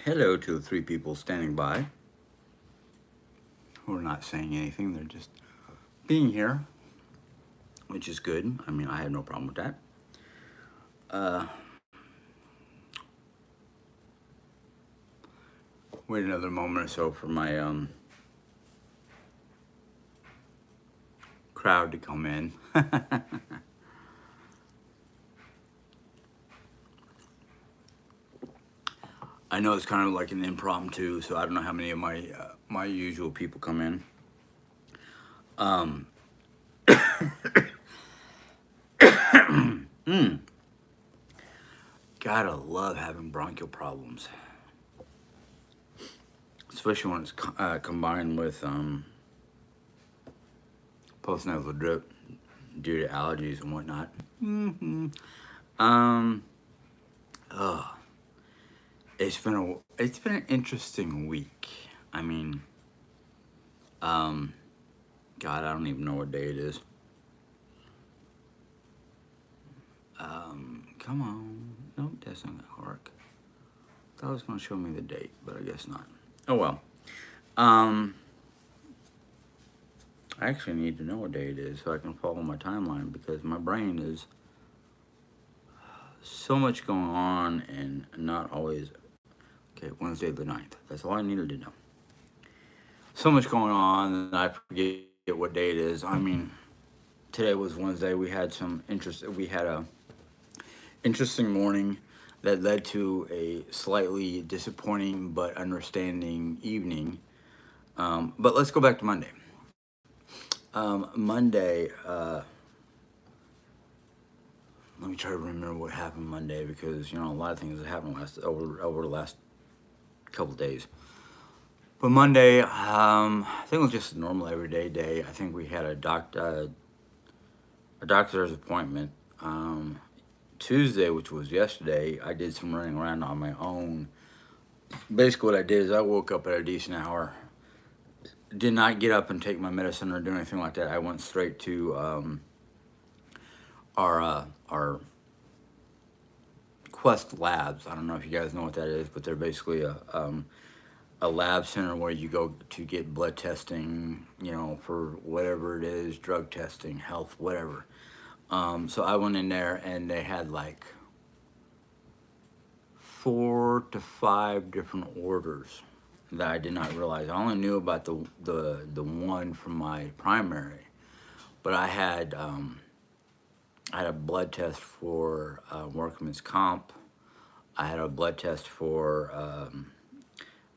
Hello to the three people standing by who are not saying anything. They're just being here, which is good. I mean, I have no problem with that. Uh, Wait another moment or so for my crowd to come in. I know it's kind of like an impromptu, so I don't know how many of my usual people come in. Um, mm, Gotta love having bronchial problems, especially when it's combined with postnasal drip due to allergies and whatnot. Um, oh, it's been an interesting week. I mean, um, God, I don't even know what day it is. Come on, nope, that's not gonna work. Thought it was gonna show me the date, but I guess not. Oh well. Um, I actually need to know what day it is so I can follow my timeline because my brain is so much going on and not always. Okay, Wednesday the 9th. That's all I needed to know. So much going on and I forget what day it is. I mean, today was Wednesday. We had a interesting morning that led to a slightly disappointing but understanding evening. But let's go back to Monday. Monday, let me try to remember what happened Monday because a lot of things that happened over the last couple days. But Monday, I think it was just a normal everyday day. I think we had a doctor's appointment. Tuesday, which was yesterday, I did some running around on my own. Basically, what I did is I woke up at a decent hour. Did not get up and take my medicine or do anything like that. I went straight to our Quest Labs. I don't know if you guys know what that is, but they're basically a lab center where you go to get blood testing, for whatever it is, drug testing, health, whatever. So I went in there and they had like 4 to 5 different orders that I did not realize. I only knew about the one from my primary, but I had a blood test for workman's comp. I had a blood test for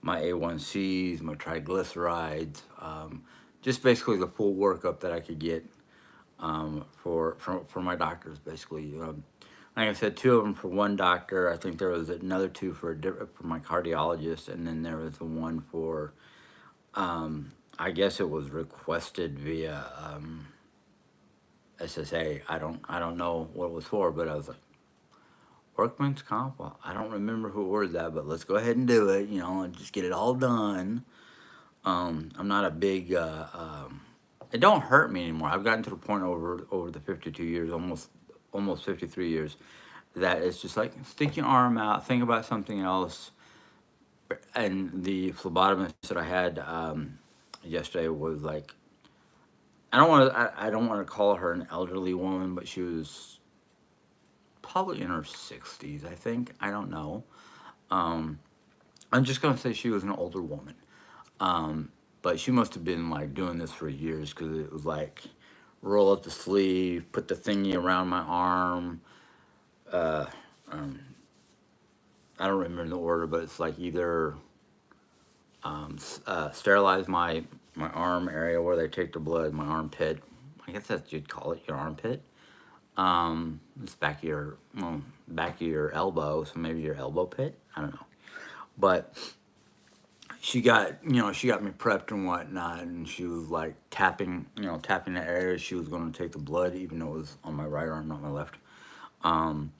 my A1Cs, my triglycerides, just basically the full workup that I could get for my doctors, basically. Like I said, 2 of them for one doctor. I think there was another 2 for my cardiologist, and then there was the one for, I guess it was requested via SSA. I don't know what it was for, but I was like, workman's comp. Well, I don't remember who ordered that, but let's go ahead and do it. And just get it all done. I'm not a big. It don't hurt me anymore. I've gotten to the point over the 52 years, almost 53 years, that it's just like stick your arm out, think about something else. And the phlebotomist that I had yesterday was like, I don't want to call her an elderly woman, but she was probably in her 60s, I think. I don't know. Um, I'm just gonna say she was an older woman. But she must have been like doing this for years because it was like roll up the sleeve, put the thingy around my arm. Uh, um, I don't remember the order, but it's like either sterilize my arm area where they take the blood, my armpit. I guess that's you'd call it your armpit. It's back of your elbow, so maybe your elbow pit. I don't know, but she got me prepped and whatnot, and she was like tapping the area she was going to take the blood, even though it was on my right arm, not my left. Um,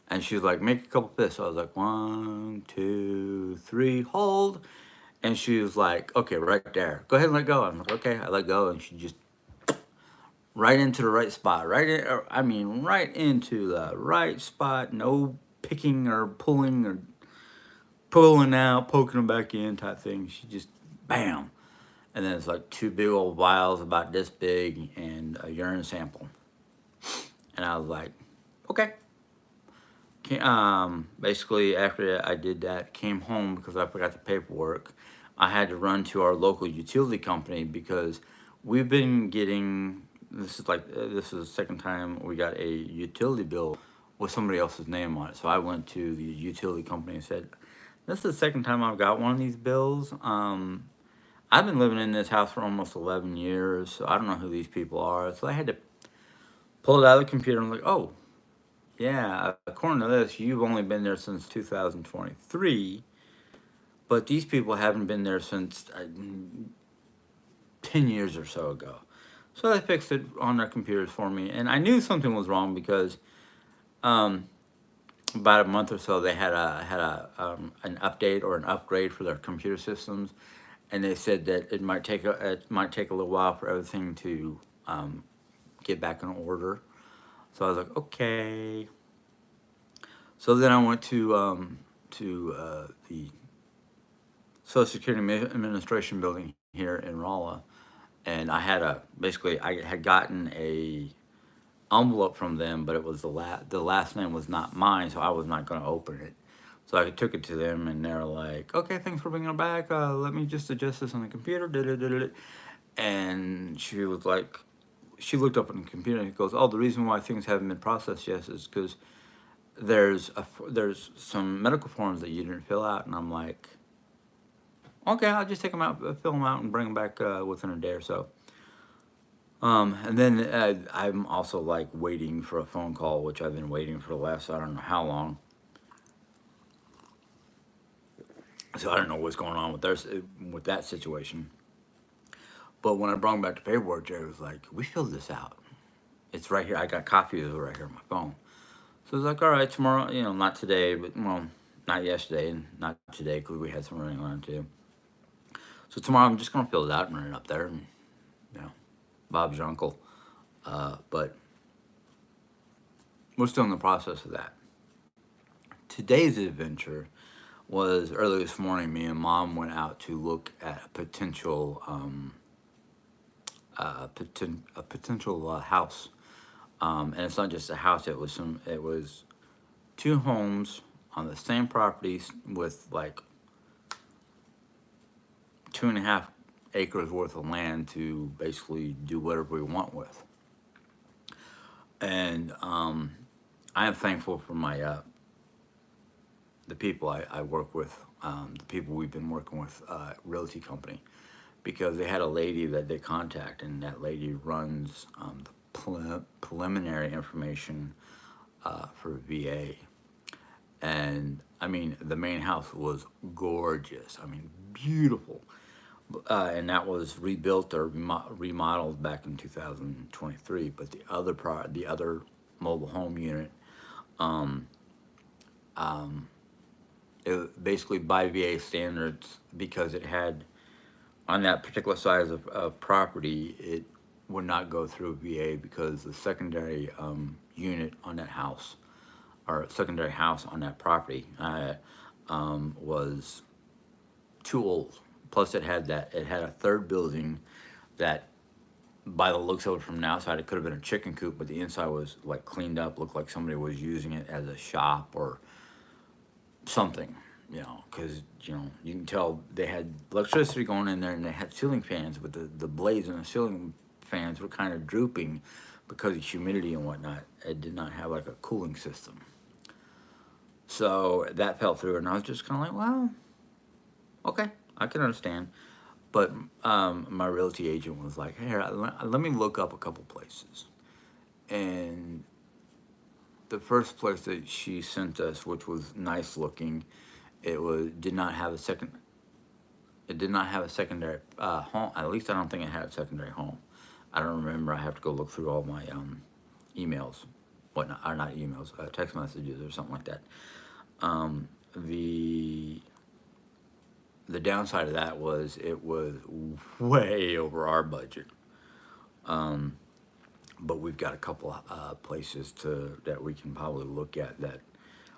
and she was like, make a couple fist. So I was like, 1, 2, 3, hold. And she was like, okay, right there. Go ahead and let go. I'm like, okay, I let go, and she just right into the right spot, right into the right spot. No picking or pulling or pulling out, poking them back in type thing. She just, bam. And then it's like two big old vials about this big and a urine sample. And I was like, okay. Basically, after I did that, came home because I forgot the paperwork. I had to run to our local utility company because we've been getting this is the second time we got a utility bill with somebody else's name on it. So I went to the utility company and said, "This is the second time I've got one of these bills. I've been living in this house for almost 11 years, so I don't know who these people are." So I had to pull it out of the computer and I'm like, "Oh, yeah, according to this, you've only been there since 2023, but these people haven't been there since 10 years or so ago." So they fixed it on their computers for me. And I knew something was wrong because um, about a month or so they had an update or an upgrade for their computer systems, and they said that it might take a little while for everything to get back in order. So I was like, okay. So then I went to the Social Security Administration building here in Rolla, and I had gotten a envelope from them, but it was the last name was not mine, so I was not going to open it. So I took it to them, and they're like, "Okay, thanks for bringing it back. Let me just adjust this on the computer." Da, da, da, da, da. And she was like, she looked up on the computer and goes, "Oh, the reason why things haven't been processed yet is because there's some medical forms that you didn't fill out." And I'm like, "Okay, I'll just take them out, fill them out, and bring them back within a day or so." And then I'm also like waiting for a phone call, which I've been waiting for the last I don't know how long. So I don't know what's going on with that situation. But when I brought back the paperwork, Jerry was like, "We filled this out. It's right here. I got copies of it right here on my phone." So it's like, "All right, tomorrow. Not today, but well, not yesterday and not today because we had some running around too. So tomorrow I'm just gonna fill it out and run it up there, and you know, Bob's your uncle." But we're still in the process of that. Today's adventure was early this morning. Me and Mom went out to look at a potential house, and it's not just a house. It was two homes on the same properties with like 2.5 acres worth of land to basically do whatever we want with. And I am thankful for the people I work with, the people we've been working with, realty company, because they had a lady that they contact, and that lady runs the preliminary information for VA. And I mean, the main house was gorgeous. I mean, beautiful. And that was rebuilt or remodeled back in 2023. But the other mobile home unit, it basically by VA standards, because it had on that particular size of property, it would not go through VA because the secondary unit on that house or secondary house on that property was too old. Plus, it had a third building that, by the looks of it from the outside, it could have been a chicken coop, but the inside was like cleaned up, looked like somebody was using it as a shop or something, because you can tell they had electricity going in there and they had ceiling fans, but the blades in the ceiling fans were kind of drooping because of humidity and whatnot. It did not have like a cooling system, so that fell through, and I was just kind of like, well, okay, I can understand. But my realty agent was like, "Hey, let me look up a couple places," and the first place that she sent us, which was nice looking, did not have a second. It did not have a secondary home. At least I don't think it had a secondary home. I don't remember. I have to go look through all my emails, whatnot, or not emails, text messages or something like that. Um, the the downside of that was it was way over our budget. Um, but we've got a couple places that we can probably look at that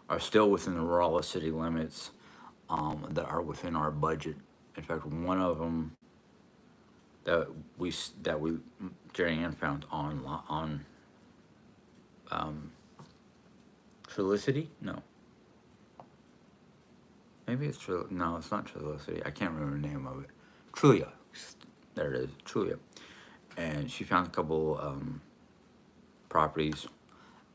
are still within the Rolla city limits. that are within our budget. In fact, one of them that we Jerry Ann found on Felicity. No, maybe it's no, it's not Felicity. I can't remember the name of it. Trulia. There it is, Trulia. And she found a couple properties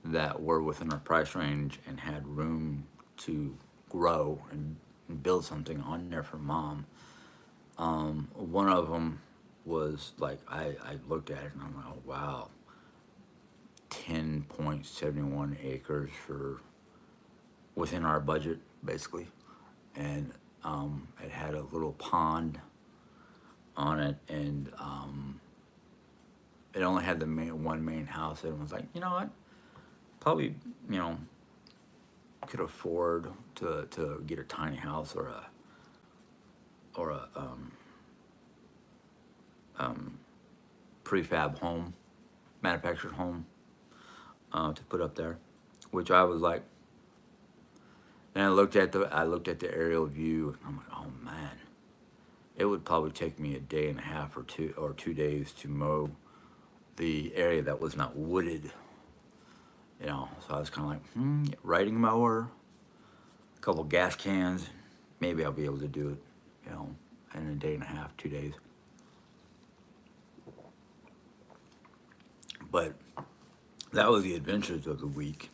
that were within our price range and had room to grow and build something on there for mom. One of them was like I looked at it and I'm like, oh wow, 10.71 acres for within our budget basically, and it had a little pond on it, and it only had the one main house. And was like, you know what, probably could afford to get a tiny house or a prefab home, manufactured home to put up there, which I was like. And I looked at the aerial view, and I'm like, oh man, it would probably take me a day and a half or 2 days to mow the area that was not wooded. So I was kind of like, riding mower, a couple gas cans, maybe I'll be able to do it, in a day and a half, 2 days. But that was the adventures of the week.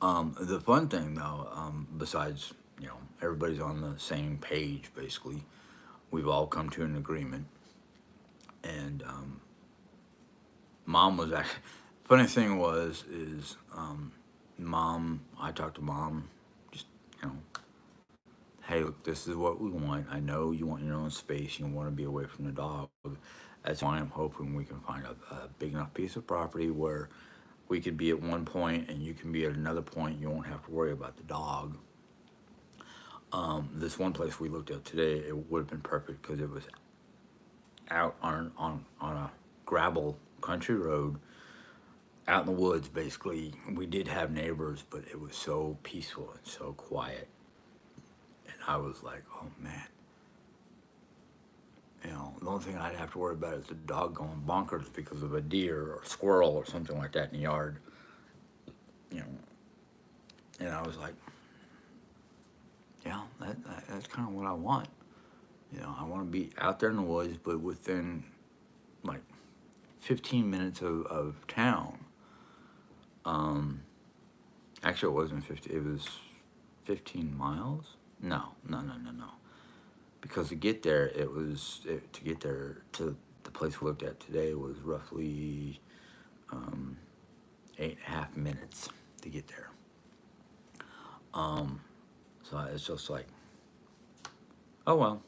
The fun thing though, besides everybody's on the same page basically, we've all come to an agreement, and mom was actually. Funny thing was is mom. I talked to mom, just you know, hey, look, this is what we want. I know you want your own space. You want to be away from the dog. That's why I'm hoping we can find a big enough piece of property where we could be at one point and you can be at another point. You won't have to worry about the dog. This one place we looked at today, it would have been perfect because it was out on a gravel country road, out in the woods. Basically, we did have neighbors, but it was so peaceful and so quiet. And I was like, oh man, the only thing I'd have to worry about is the dog going bonkers because of a deer or squirrel or something like that in the yard. You know, and I was like, yeah, that's kind of what I want. I want to be out there in the woods, but within like 15 minutes of town. Um, Actually, it wasn't 50. It was 15 miles. No, no, no, no, no. Because to get there to the place we looked at today was roughly 8.5 minutes to get there. Um, so it's just like, oh well,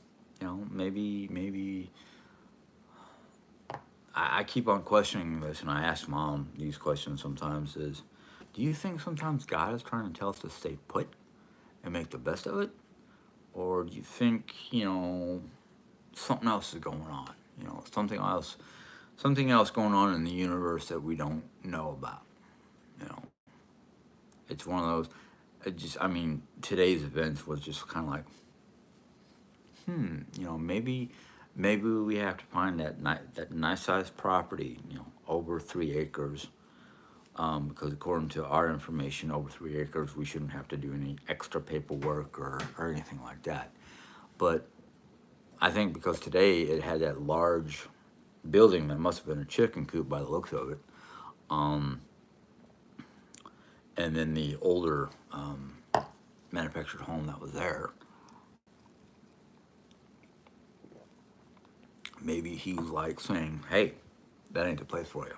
maybe I keep on questioning this, and I ask mom these questions sometimes. Is do you think sometimes God is trying to tell us to stay put and make the best of it, or do you think something else is going on? Something else going on in the universe that we don't know about. You know, it's one of those. Today's events was just kind of like, maybe we have to find that nice sized property, over 3 acres. Because according to our information, over 3 acres, we shouldn't have to do any extra paperwork or anything like that. But I think because today it had that large building that must have been a chicken coop by the looks of it, um, and then the older manufactured home that was there, maybe he's like saying, hey, that ain't the place for you.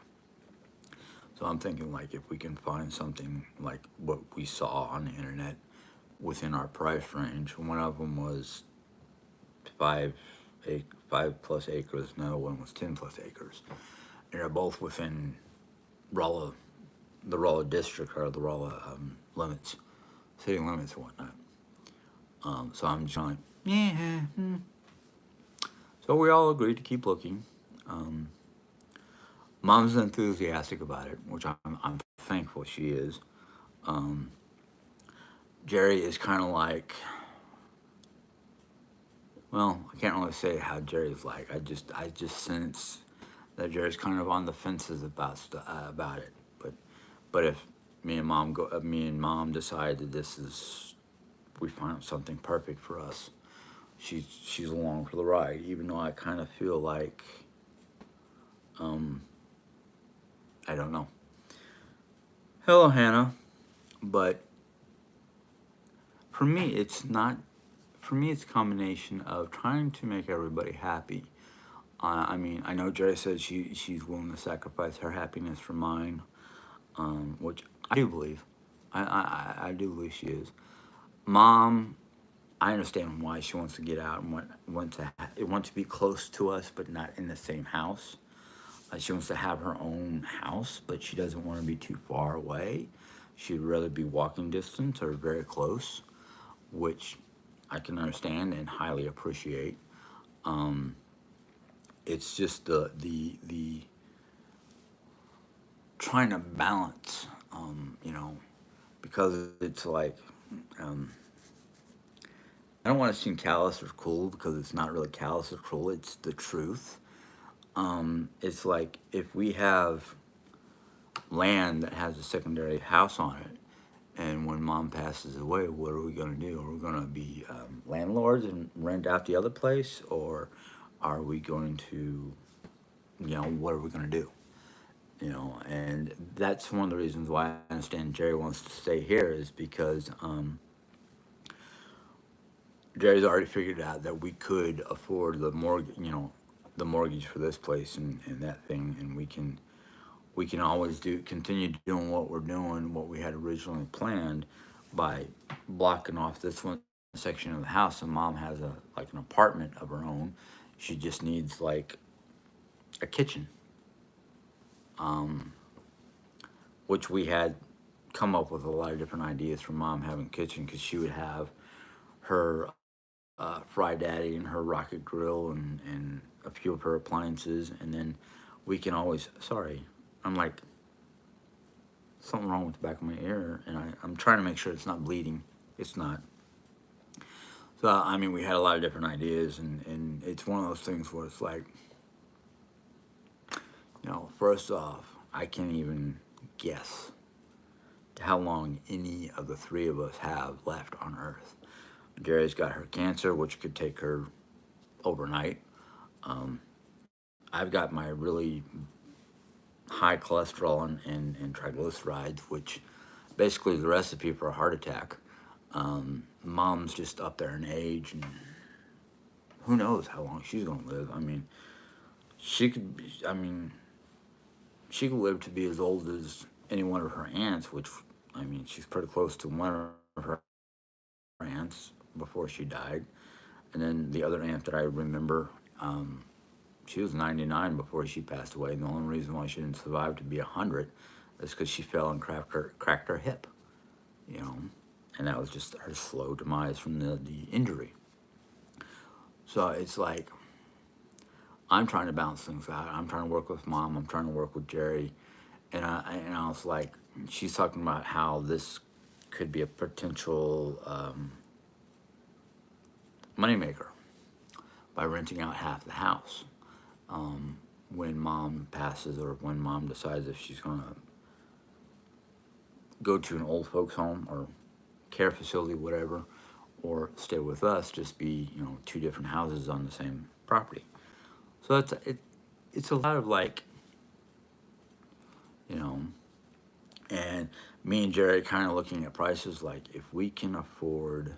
So I'm thinking like if we can find something like what we saw on the internet within our price range. One of them was 5 plus acres, another one was 10 plus acres. And they're both within Rolla, the Rolla district or the Rolla limits, city limits and whatnot. So I'm just like, yeah. So we all agreed to keep looking. Um, Mom's enthusiastic about it, which I'm thankful she is. Um, Jerry is kind of like, Well, I can't really say how Jerry's like. I just sense that Jerry's kind of on the fences about it. But if me and mom decide that this is we found something perfect for us, she's along for the ride. Even though I kind of feel like um, I don't know. Hello, Hannah. But for me, it's not. For me, it's a combination of trying to make everybody happy. I mean, I know Jerry said she's willing to sacrifice her happiness for mine, which I do believe. I do believe she is. Mom, I understand why she wants to get out and want to be close to us, but not in the same house. She wants to have her own house, but she doesn't want to be too far away. She'd rather be walking distance or very close, which I can understand and highly appreciate. Um, it's just the trying to balance, because it's like um, I don't want to seem callous or cruel because it's not really callous or cruel. It's the truth. It's like if we have land that has a secondary house on it, and when mom passes away, what are we going to do? Are we going to be landlords and rent out the other place, or are we going to, what are we going to do? And that's one of the reasons why I understand Jerry wants to stay here is because Jerry's already figured out that we could afford the mortgage for this place and that thing, and we can always continue doing what we're doing, what we had originally planned, by blocking off this one section of the house. And mom has an apartment of her own. She just needs like a kitchen, um, which we had come up with a lot of different ideas for mom having a kitchen because she would have her Fry Daddy and her rocket grill and a few of her appliances, and then we can always. Sorry, I'm like something wrong with the back of my ear, and I'm trying to make sure it's not bleeding. It's not. So I mean, we had a lot of different ideas, and it's one of those things where it's like, first off, I can't even guess how long any of the three of us have left on Earth. Gary's got her cancer, which could take her overnight. Um, I've got my really high cholesterol and triglycerides, which basically is the recipe for a heart attack. Mom's just up there in age, and who knows how long she's gonna live. I mean, she could. I mean, she could live to be as old as any one of her aunts, which I mean, she's pretty close to one of her aunts before she died, and then the other aunt that I remember. She was 99 before she passed away, and the only reason why she didn't survive to be 100 is because she fell and cracked her hip, you know, and that was just her slow demise from the injury. So it's like I'm trying to balance things out. I'm trying to work with mom. I'm trying to work with Jerry, and I was like, she's talking about how this could be a potential moneymaker by renting out half the house. When mom passes or when mom decides if she's going to go to an old folks home or care facility, whatever, or stay with us, just be, two different houses on the same property. So it's a lot of like, you know, and me and Jerry kind of looking at prices like if we can afford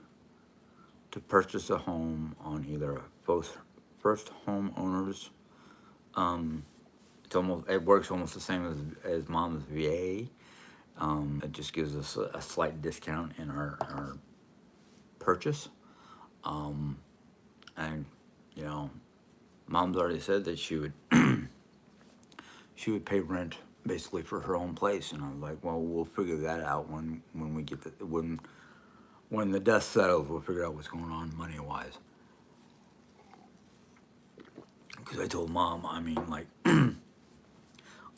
to purchase a home on either a first homeowners, it works almost the same as mom's VA. It just gives us a slight discount in our purchase. Um, and you know, mom's already said that she would pay rent basically for her own place, and I was like, well, we'll figure that out when we get when the dust settles. We'll figure out what's going on money wise. Because I told mom, I mean, like,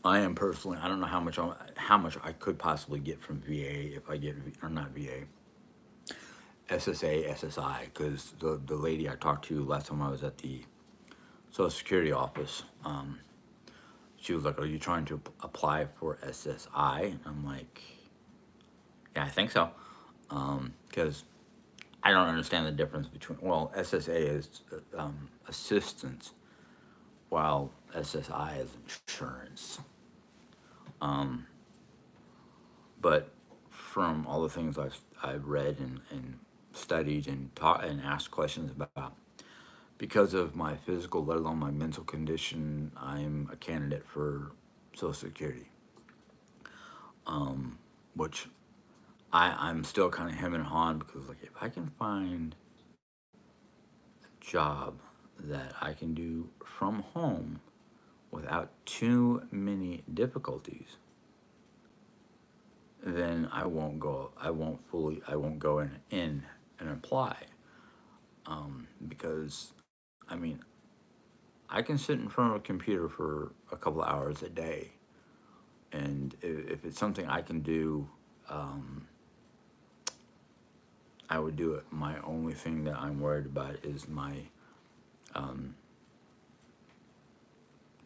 I am personally, I don't know how much I could possibly get from VA if I get or not VA. SSA, SSI, because the lady I talked to last time I was at the Social Security office, she was like, "Are you trying to apply for SSI?" And I'm like, "Yeah, I think so," because I don't understand the difference between. Well, SSA is assistance, while SSI is insurance. But from all the things I've read and studied and taught and asked questions about, because of my physical, let alone my mental condition, I'm a candidate for Social Security, which I'm still kind of hemming and hawing because, like, if I can find a job that I can do from home without too many difficulties, then I won't go. I won't go in and apply, because, I mean, I can sit in front of a computer for a couple of hours a day, and if it's something I can do, I would do it. My only thing that I'm worried about is my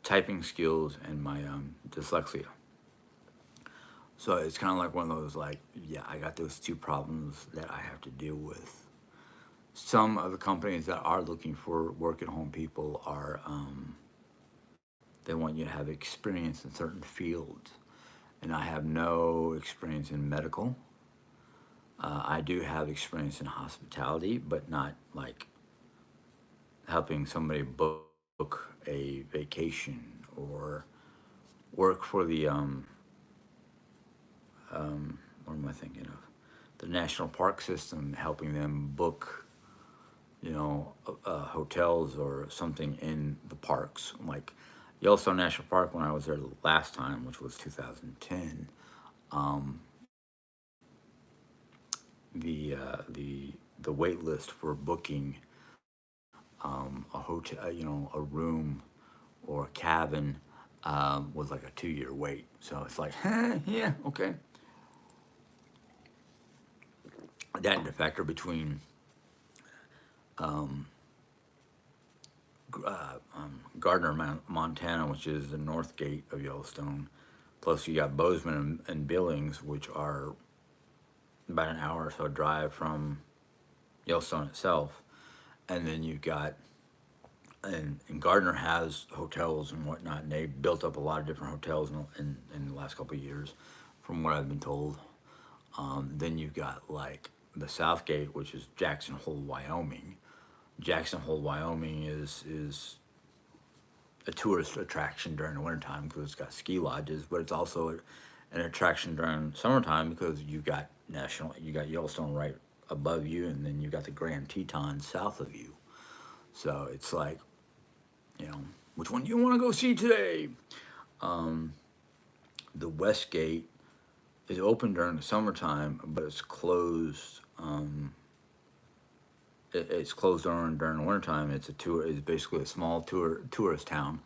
typing skills and my dyslexia. So it's kind of like one of those, like, yeah, I got those two problems that I have to deal with. Some of the companies that are looking for work at home people are, they want you to have experience in certain fields. And I have no experience in medical. I do have experience in hospitality, but not like helping somebody book a vacation or work for the what am I thinking of? The national park system, helping them book, hotels or something in the parks. Like Yellowstone National Park, when I was there the last time, which was 2010, the wait list for booking a hotel, a room or a cabin, was like a 2 year wait. So it's like, yeah, okay. That and the factor between Gardner, Montana, which is the north gate of Yellowstone, plus you got Bozeman and Billings, which are about an hour or so drive from Yellowstone itself, and then you've got, and Gardner has hotels and whatnot, and they built up a lot of different hotels in the last couple of years, from what I've been told. Then you've got like the South Gate, which is Jackson Hole, Wyoming. Jackson Hole, Wyoming is a tourist attraction during the wintertime because it's got ski lodges, but it's also an attraction during summertime because you got Yellowstone right above you, and then you got the Grand Tetons south of you. So it's like, which one do you want to go see today? The West Gate is open during the summertime, but it's closed. It's closed during the wintertime. It's a tour. It's basically a small tourist town.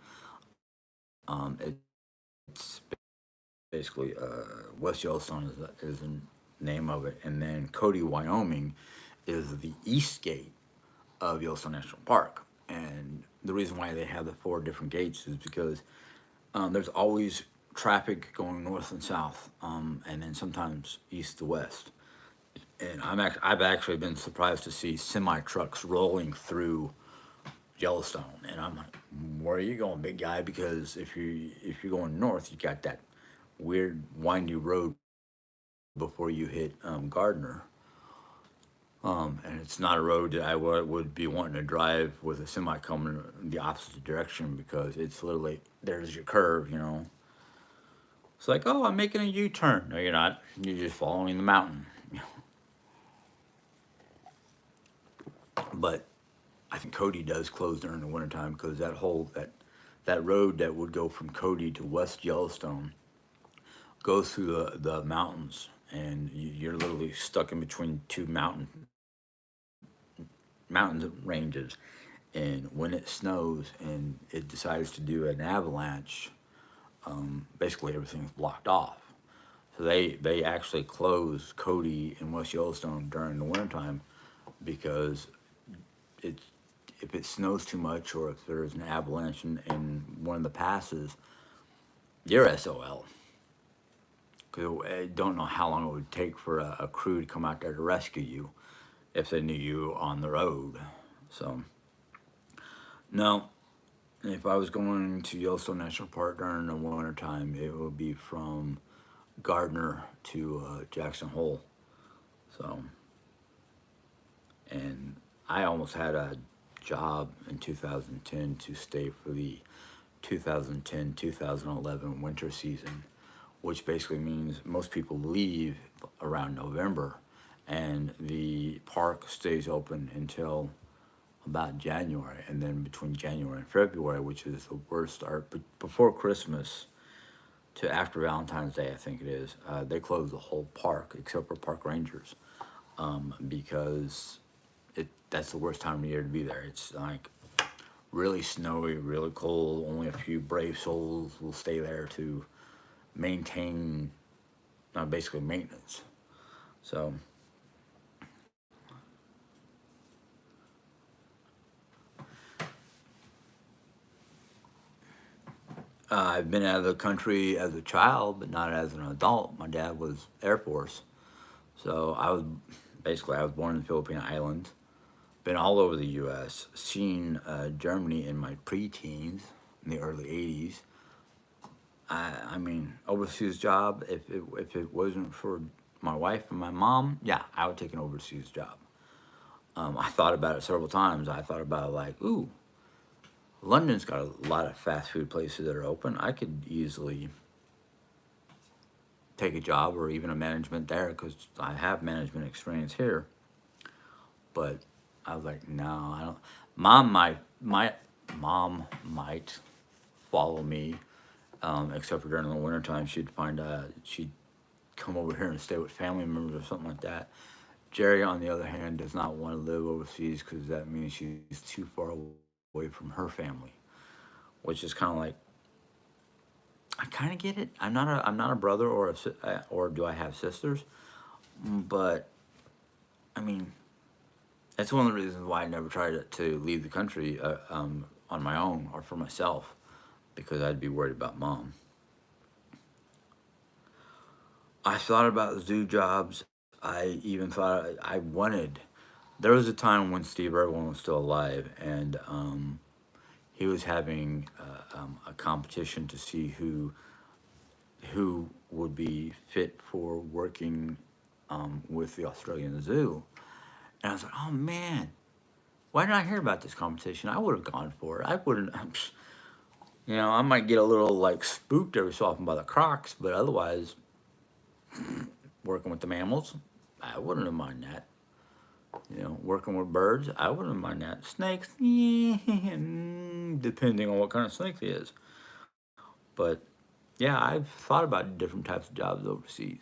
It's basically West Yellowstone is the name of it, and then Cody, Wyoming, is the East Gate of Yellowstone National Park. And the reason why they have the four different gates is because there's always traffic going north and south, and then sometimes east to west. And I've actually been surprised to see semi trucks rolling through Yellowstone, and I'm like, where are you going, big guy? Because if you're going north, you got that weird windy road before you hit Gardner. And it's not a road that I would be wanting to drive with a semi coming in the opposite direction because it's literally, there's your curve. It's like, oh, I'm making a U-turn. No, you're not. You're just following the mountain. But I think Cody does close during the wintertime because that road that would go from Cody to West Yellowstone goes through the mountains, and you're literally stuck in between two mountain ranges. And when it snows and it decides to do an avalanche, basically everything's blocked off. So they actually close Cody and West Yellowstone during the wintertime because it's if it snows too much or if there's an avalanche in one of the passes, you're SOL. Because I don't know how long it would take for a crew to come out there to rescue you if they knew you on the road. So, no, if I was going to Yellowstone National Park during the wintertime, it would be from Gardner to Jackson Hole. So, and I almost had a job in 2010 to stay for the 2010-2011 winter season, which basically means most people leave around November and the park stays open until about January. And then between January and February, which is the worst start, but before Christmas to after Valentine's Day, I think it is, they close the whole park except for park rangers, because that's the worst time of year to be there. It's like really snowy, really cold. Only a few brave souls will stay there to maintain, basically maintenance. So, I've been out of the country as a child, but not as an adult. My dad was Air Force, so I was born in the Philippine Islands. Been all over the U.S. Seen Germany in my preteens in the early '80s. I mean, overseas job. If it wasn't for my wife and my mom, yeah, I would take an overseas job. I thought about it several times. I thought about it like, ooh, London's got a lot of fast food places that are open. I could easily take a job or even a management there because I have management experience here. But I was like, no, I don't. My mom might follow me, except for during the wintertime. She'd come over here and stay with family members or something like that. Jerry, on the other hand, does not want to live overseas because that means she's too far away from her family, which is kind of like I kind of get it. I'm not a brother or do I have sisters? But I mean, that's one of the reasons why I never tried to leave the country on my own or for myself because I'd be worried about mom. I thought about zoo jobs. I even thought I wanted. There was a time when Steve Irwin was still alive, and he was having a competition to see who would be fit for working with the Australian Zoo. And I was like, oh man, why didn't I hear about this competition? I would have gone for it. I wouldn't. I might get a little like spooked every so often by the crocs, but otherwise, working with the mammals, I wouldn't have mind that. Working with birds, I wouldn't mind that. Snakes, yeah, depending on what kind of snake it is. But yeah, I've thought about different types of jobs overseas.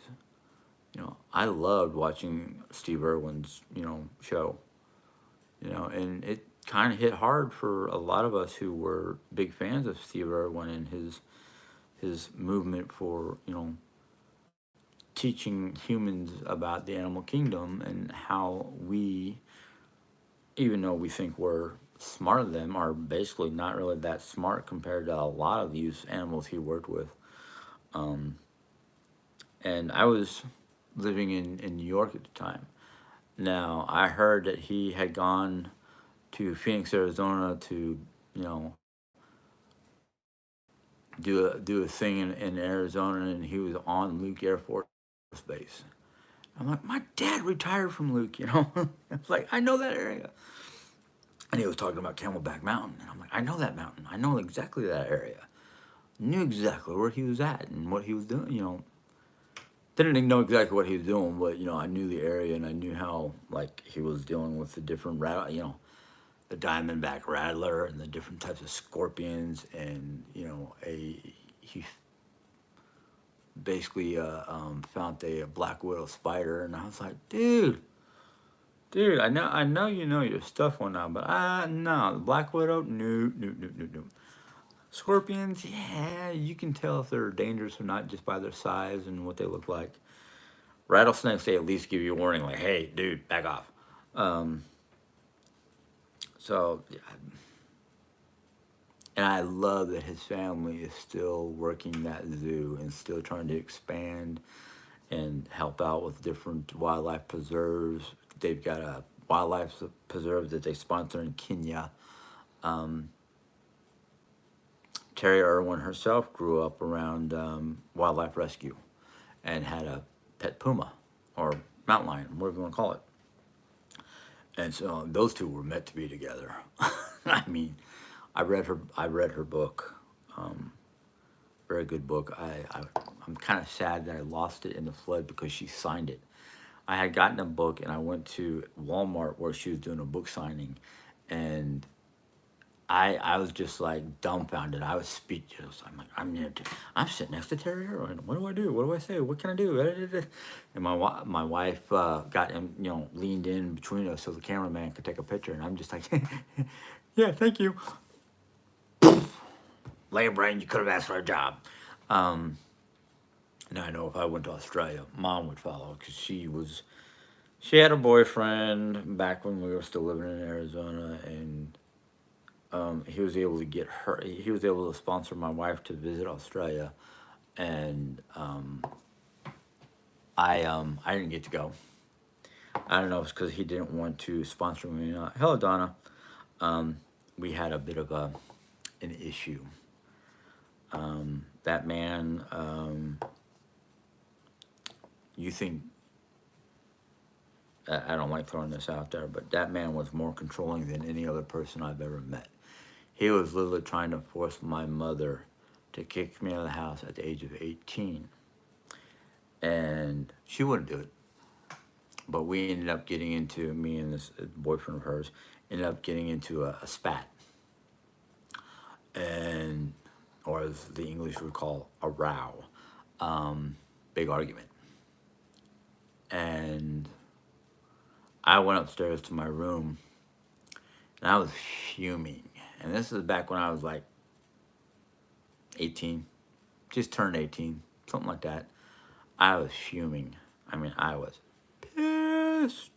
I loved watching Steve Irwin's, show. And it kind of hit hard for a lot of us who were big fans of Steve Irwin and his movement for, teaching humans about the animal kingdom and how we, even though we think we're smarter than them, are basically not really that smart compared to a lot of these animals he worked with. Um, and I was living in New York at the time. Now, I heard that he had gone to Phoenix, Arizona to, you know, do a thing in Arizona, and he was on Luke Air Force Base. I'm like, my dad retired from Luke, I was like, I know that area. And he was talking about Camelback Mountain. And I'm like, I know that mountain. I know exactly that area. Knew exactly where he was at and what he was doing, Didn't even know exactly what he was doing, but, I knew the area and I knew how, like, he was dealing with the different, the diamondback rattler and the different types of scorpions and, he basically found a black widow spider. And I was like, dude, I know you know your stuff one now, but no, the Black Widow, no, no, no, no, no. Scorpions, yeah, you can tell if they're dangerous or not just by their size and what they look like. Rattlesnakes, they at least give you a warning, like, hey, dude, back off. So, yeah, and I love that his family is still working that zoo and still trying to expand and help out with different wildlife preserves. They've got a wildlife preserve that they sponsor in Kenya. Um, Terry Irwin herself grew up around wildlife rescue and had a pet puma or mountain lion, whatever you want to call it. And so those two were meant to be together. I mean, I read her book. Um, Very good book. I'm kind of sad that I lost it in the flood because she signed it. I had gotten a book and I went to Walmart where she was doing a book signing, and I was just like dumbfounded. I was speechless. I'm like, I'm sitting next to Terry Irwin. What do I do? What do I say? What can I do? And my wife got him, leaned in between us so the cameraman could take a picture, and I'm just like, yeah, thank you. Lame brain, you could have asked for a job. Um, Now I know if I went to Australia, Mom would follow because she had a boyfriend back when we were still living in Arizona, and he was able to get her. He was able to sponsor my wife to visit Australia, and I didn't get to go. I don't know if it's because he didn't want to sponsor me. Hello, Donna. Um, we had a bit of an issue. That man, you think I don't like throwing this out there, but that man was more controlling than any other person I've ever met. He was literally trying to force my mother to kick me out of the house at the age of 18. And she wouldn't do it. But we ended up getting into, me and this boyfriend of hers, ended up getting into a spat. And, or as the English would call, a row. Big argument. And I went upstairs to my room and I was fuming. And this is back when I was like 18, just turned 18, something like that. I was fuming. I mean, I was pissed.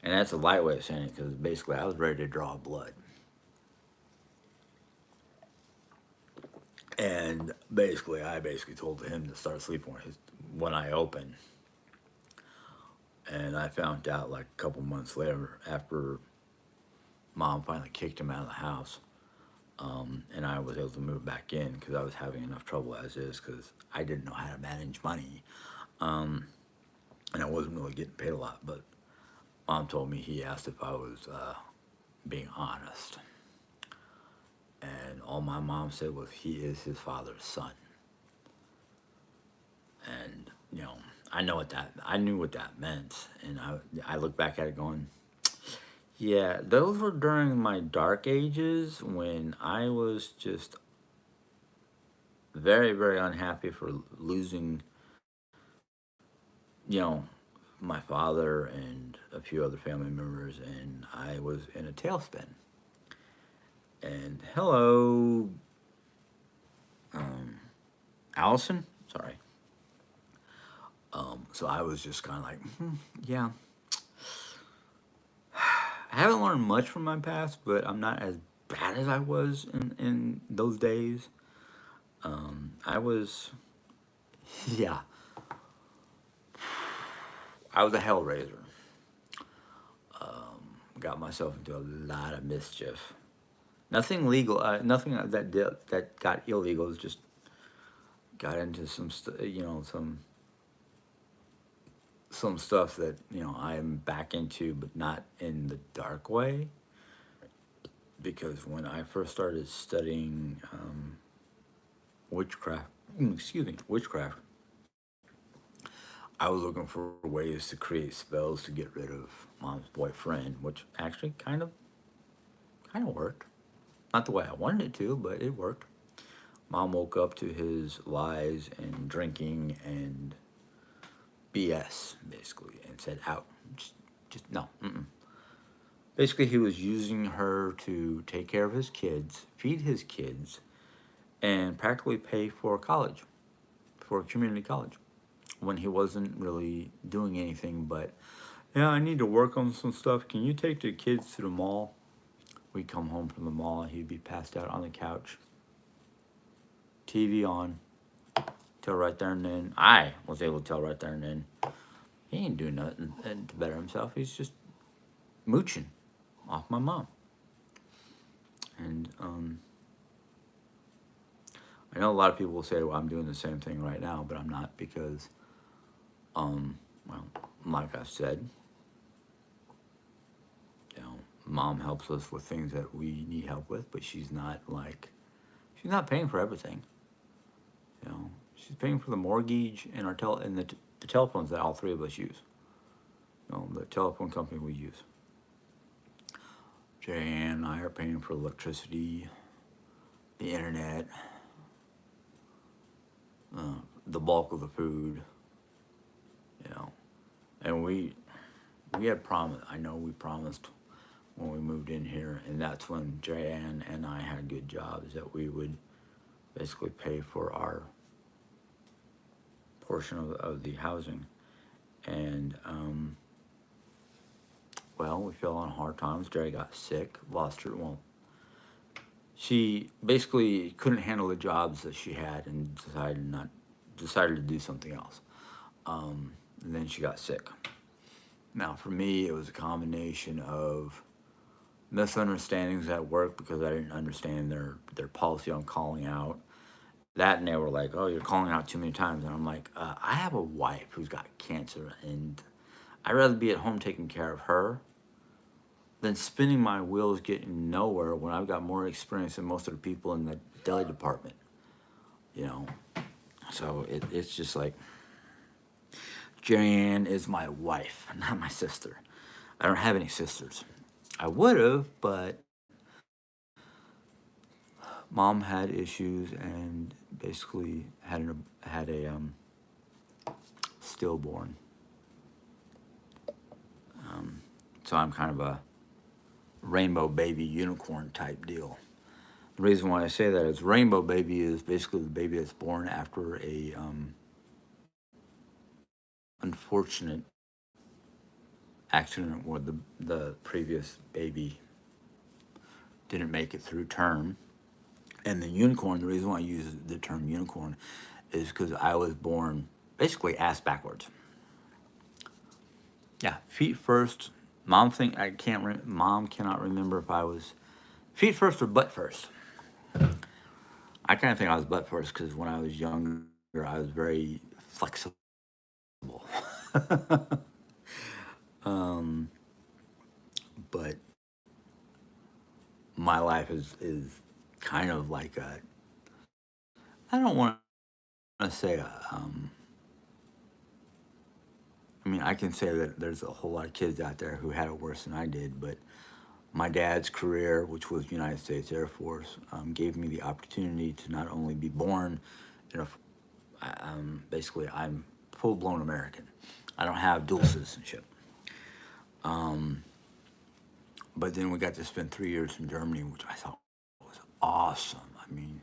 And that's a light way of saying it because basically I was ready to draw blood. And basically, I told him to start sleeping when I opened. And I found out like a couple months later after Mom finally kicked him out of the house. And I was able to move back in because I was having enough trouble as is because I didn't know how to manage money. Um, and I wasn't really getting paid a lot. But Mom told me he asked if I was being honest. And all my mom said was he is his father's son. And, I knew what that meant. And I look back at it going, yeah, those were during my dark ages when I was just very, very unhappy for losing, you know, my father and a few other family members, and I was in a tailspin. And hello, um, Allison. Sorry. So I was just kind of like, yeah. I haven't learned much from my past, but I'm not as bad as I was in those days. I was, yeah, I was a hellraiser. Got myself into a lot of mischief. Nothing legal. Nothing that got illegal. It's just got into some stuff that I'm back into, but not in the dark way. Because when I first started studying witchcraft, witchcraft, I was looking for ways to create spells to get rid of Mom's boyfriend, which actually kind of worked. Not the way I wanted it to, but it worked. Mom woke up to his lies and drinking and BS, basically, and said, out. Just no. Mm-mm. Basically, he was using her to take care of his kids, feed his kids, and practically pay for college, for a community college, when he wasn't really doing anything but, yeah, I need to work on some stuff. Can you take the kids to the mall? We'd come home from the mall, he'd be passed out on the couch, TV on, till right there and then. I was able to tell right there and then he ain't doing nothing to better himself. He's just mooching off my mom. And I know a lot of people will say, well, I'm doing the same thing right now, but I'm not because, well, like I said, you know, mom helps us with things that we need help with, but she's not paying for everything. You know, she's paying for the mortgage and the telephones that all three of us use. You know, the telephone company we use. Jay and I are paying for electricity, the internet, the bulk of the food. You know, and we had promised. I know we promised when we moved in here, and that's when Jan and I had good jobs that we would basically pay for our portion of the housing. And well, we fell on hard times. Jerry got sick, lost her. Well, she basically couldn't handle the jobs that she had and decided to do something else. And then she got sick. Now, for me, it was a combination of misunderstandings at work because I didn't understand their policy on calling out. That, and they were like, "Oh, you're calling out too many times," and I'm like, "I have a wife who's got cancer, and I'd rather be at home taking care of her than spinning my wheels getting nowhere when I've got more experience than most of the people in the deli department." You know, so it's just like Jan is my wife, not my sister. I don't have any sisters. I would have, but mom had issues and basically had a stillborn. So I'm kind of a rainbow baby unicorn type deal. The reason why I say that is rainbow baby is basically the baby that's born after a unfortunate accident where the previous baby didn't make it through term. And the unicorn, the reason why I use the term unicorn is because I was born basically ass backwards. Yeah, feet first. Mom cannot remember if I was feet first or butt first. I kind of think I was butt first because when I was younger, I was very flexible. um, but my life is kind of like a. I don't want to say a. I mean, I can say that there's a whole lot of kids out there who had it worse than I did, but my dad's career, which was United States Air Force, gave me the opportunity to not only be born in basically I'm full blown American. I don't have dual citizenship. But then we got to spend 3 years in Germany, which I thought was awesome. I mean,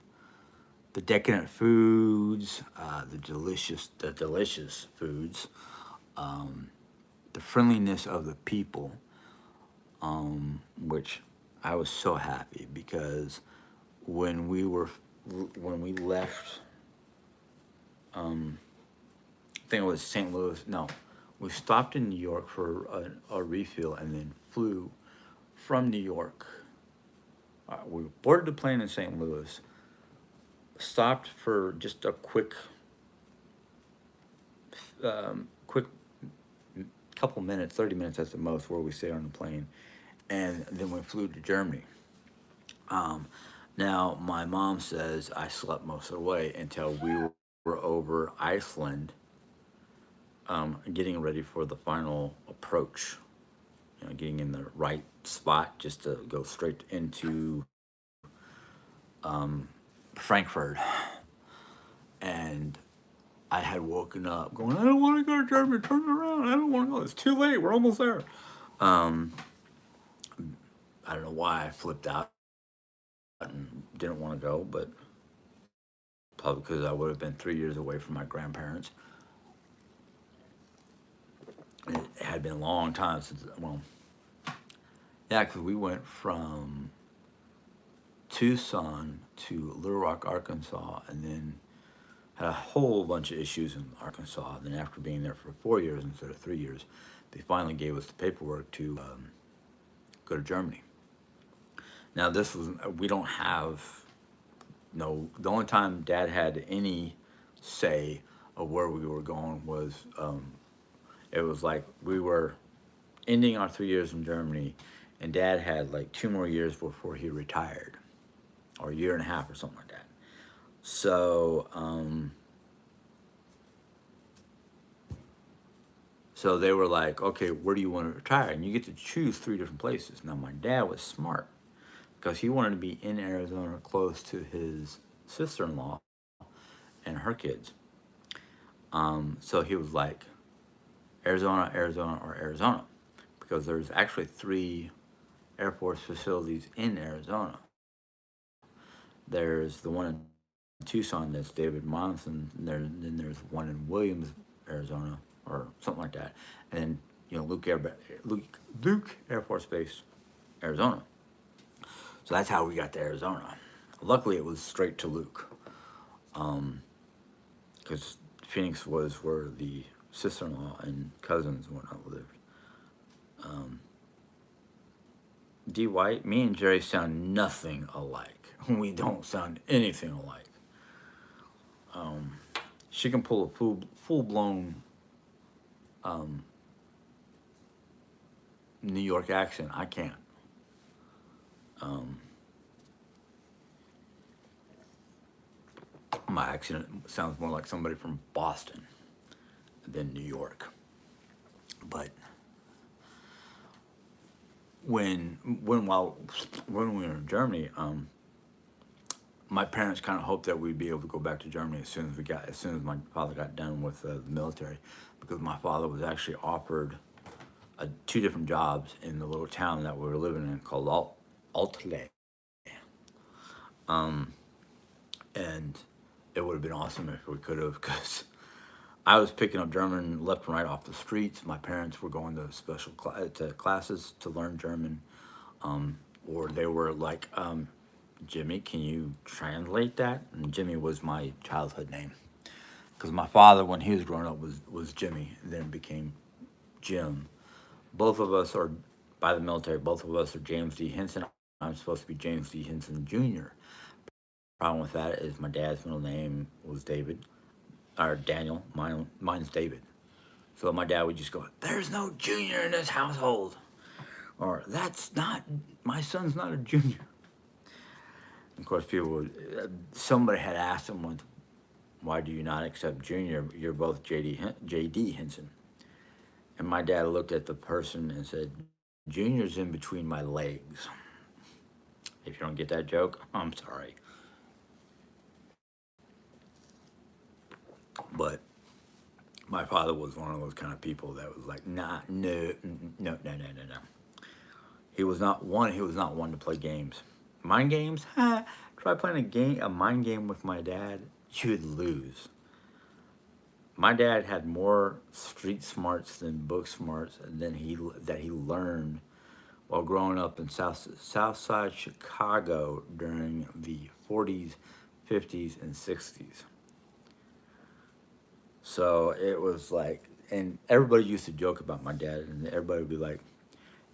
the decadent foods, the delicious foods, the friendliness of the people, which I was so happy because when we were when we left, I think it was St. Louis. No, we stopped in New York for a refill and then flew from New York. We boarded the plane in St. Louis, stopped for just a quick couple minutes, 30 minutes at the most, where we stayed on the plane, and then we flew to Germany. Now, my mom says I slept most of the way until we were over Iceland, getting ready for the final approach. You know, getting in the right spot just to go straight into Frankfurt. And I had woken up going, I don't want to go to Germany, turn around, I don't want to go, it's too late, we're almost there. I don't know why I flipped out and didn't want to go, but probably because I would have been 3 years away from my grandparents. It had been a long time since, well, yeah, because we went from Tucson to Little Rock, Arkansas, and then had a whole bunch of issues in Arkansas. And then after being there for 4 years instead of 3 years, they finally gave us the paperwork to go to Germany. Now this was we don't have no. The only time Dad had any say of where we were going was it was like we were ending our 3 years in Germany, and Dad had like 2 more years before he retired, or a year and a half or something like that. So they were like, okay, where do you want to retire? And you get to choose three different places. Now my dad was smart because he wanted to be in Arizona close to his sister-in-law and her kids. So he was like, Arizona, Arizona, or Arizona, because there's actually three Air Force facilities in Arizona. There's the one in Tucson that's David Monson. Then there's one in Williams, Arizona, or something like that. And then Luke Air Force Base, Arizona. So that's how we got to Arizona. Luckily, it was straight to Luke, because Phoenix was where the sister-in-law and cousins and whatnot lived. D. White, me and Jerry sound nothing alike. We don't sound anything alike. She can pull a full blown New York accent. I can't. My accent sounds more like somebody from Boston than New York. But when we were in Germany, my parents kind of hoped that we'd be able to go back to Germany as soon as my father got done with the military, because my father was actually offered two different jobs in the little town that we were living in called Altley. And it would have been awesome if we could have, because I was picking up German left and right off the streets. My parents were going to special to classes to learn German, or they were like, Jimmy, can you translate that? And Jimmy was my childhood name, because my father, when he was growing up, was Jimmy, and then became Jim. Both of us are, by the military, both of us are James D. Henson. I'm supposed to be James D. Henson Jr. Problem with that is my dad's middle name was David, or Daniel. Mine's David. So my dad would just go, "There's no junior in this household," or "That's not, my son's not a junior." Of course, somebody had asked him once, "Why do you not accept junior? You're both J.D. Henson." And my dad looked at the person and said, "Junior's in between my legs." If you don't get that joke, I'm sorry. But my father was one of those kind of people that was like, nah, no, no, no, no, no, no. He was not one. He was not one to play games. Mind games? Try playing a mind game with my dad. You'd lose. My dad had more street smarts than book smarts, and then that he learned while growing up in Southside Chicago during the 40s, 50s, and 60s. So it was like, and everybody used to joke about my dad, and everybody would be like,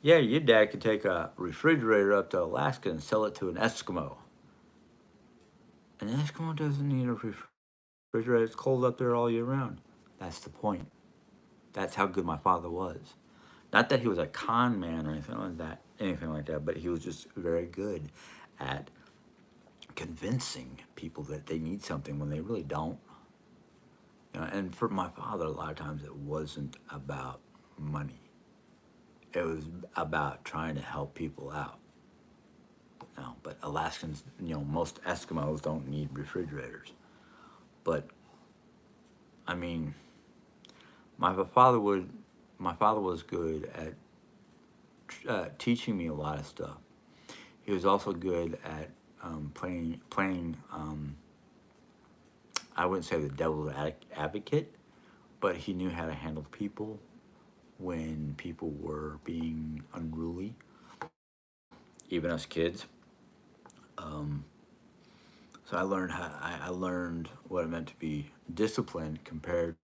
"Yeah, your dad could take a refrigerator up to Alaska and sell it to an Eskimo." An Eskimo doesn't need a refrigerator. It's cold up there all year round. That's the point. That's how good my father was. Not that he was a con man or anything like that, but he was just very good at convincing people that they need something when they really don't. And for my father, a lot of times it wasn't about money. It was about trying to help people out. But Alaskans, most Eskimos don't need refrigerators. But I mean, my father was good at teaching me a lot of stuff. He was also good at playing. I wouldn't say the devil's advocate, but he knew how to handle people when people were being unruly, even us kids. So I learned what it meant to be disciplined compared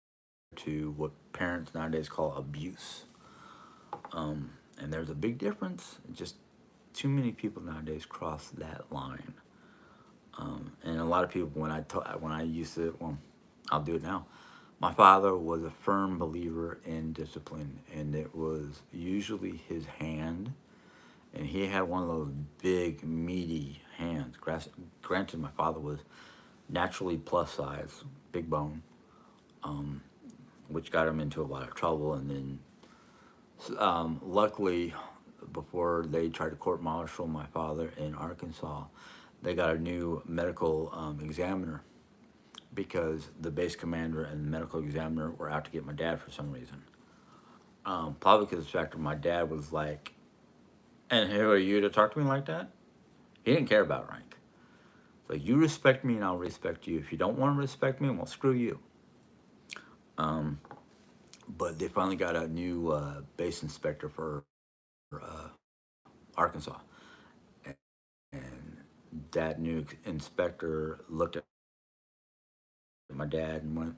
to what parents nowadays call abuse. And there's a big difference. Just too many people nowadays cross that line. And a lot of people, when I used to, well, I'll do it now. My father was a firm believer in discipline, and it was usually his hand, and he had one of those big, meaty hands. Granted, my father was naturally plus size, big bone, which got him into a lot of trouble. And then, luckily, before they tried to court martial my father in Arkansas, they got a new medical examiner because the base commander and the medical examiner were out to get my dad for some reason. Probably because the fact that my dad was like, "And who are you to talk to me like that?" He didn't care about rank. So you respect me and I'll respect you. If you don't want to respect me, well, screw you. But they finally got a new base inspector for Arkansas. And that new inspector looked at my dad and went,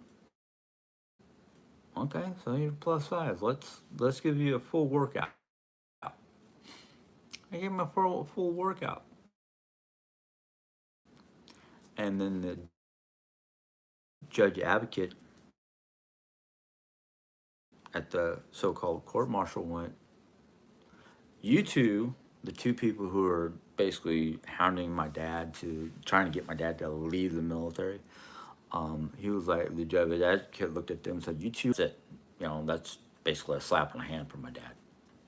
"Okay, so you're plus size. Let's give you a full workout." I gave him a full workout, and then the judge advocate at the so-called court martial went, "You two, the two people who are basically hounding my dad to trying to get my dad to leave the military." He was like, the judge advocate looked at them and said, "You two, that's it. You know, that's basically a slap on the hand for my dad."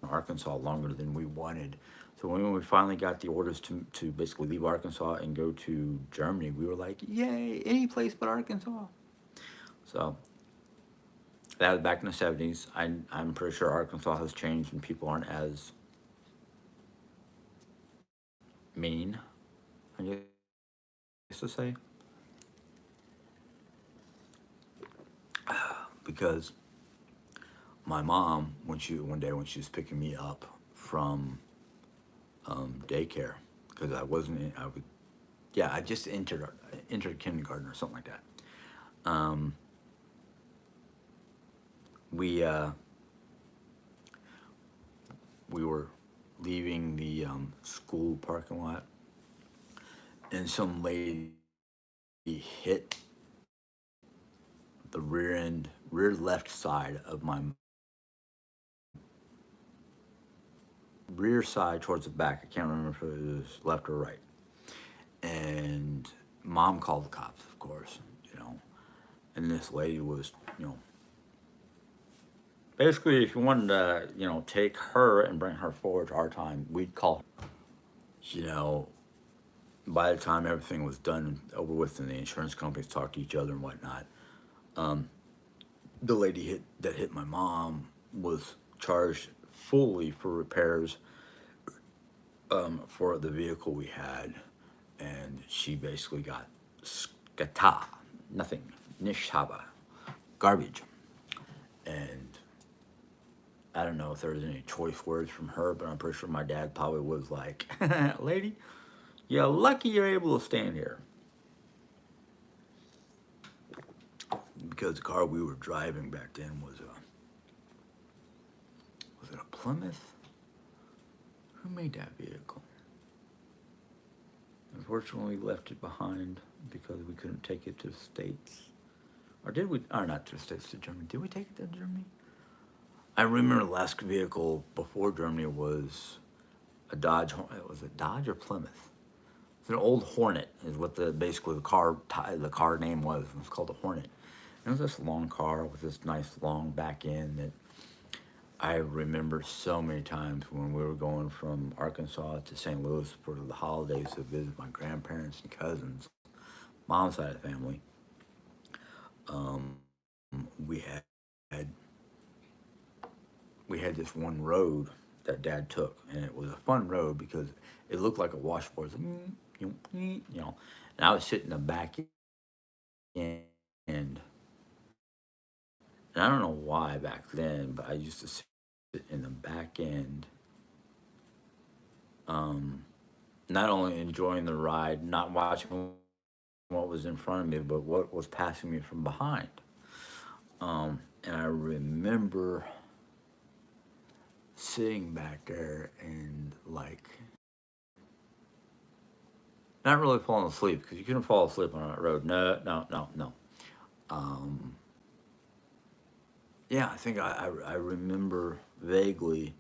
Arkansas longer than we wanted. So when we finally got the orders to basically leave Arkansas and go to Germany, we were like, "Yay, any place but Arkansas." So that was back in the 70s. I'm pretty sure Arkansas has changed and people aren't as mean, I guess to say. Because my mom, one day when she was picking me up from daycare, because I wasn't in, I would yeah, I just entered kindergarten or something like that. Um, we we were leaving the school parking lot, and some lady hit the rear left side of my rear side towards the back. I can't remember if it was left or right. And mom called the cops, of course, you know. And this lady was, you know, basically, if you wanted to, you know, take her and bring her forward to our time, we'd call her. You know, by the time everything was done and over with and the insurance companies talked to each other and whatnot, the that hit my mom was charged fully for repairs for the vehicle we had, and she basically got skata, nothing, nishaba, garbage. And I don't know if there was any choice words from her, but I'm pretty sure my dad probably was like, "Lady, you're lucky you're able to stand here." Because the car we were driving back then was it a Plymouth? Who made that vehicle? Unfortunately, we left it behind because we couldn't take it to the States. Or did we? Or not to the States, to Germany. Did we take it to Germany? I remember the last vehicle before Germany was a Dodge. Was it Dodge or Plymouth? It's an old Hornet, is what basically the car name was. It was called a Hornet. And it was this long car with this nice long back end that I remember so many times when we were going from Arkansas to St. Louis for the holidays to visit my grandparents and cousins, mom's side of the family. We had we had this one road that Dad took, and it was a fun road because it looked like a washboard. It was like, you know, and I was sitting in the back end, and I don't know why back then, but I used to sit in the back end, not only enjoying the ride, not watching what was in front of me, but what was passing me from behind. And I remember sitting back there and like not really falling asleep because you couldn't fall asleep on that road. No, no, no, no. Um, yeah, I think I remember vaguely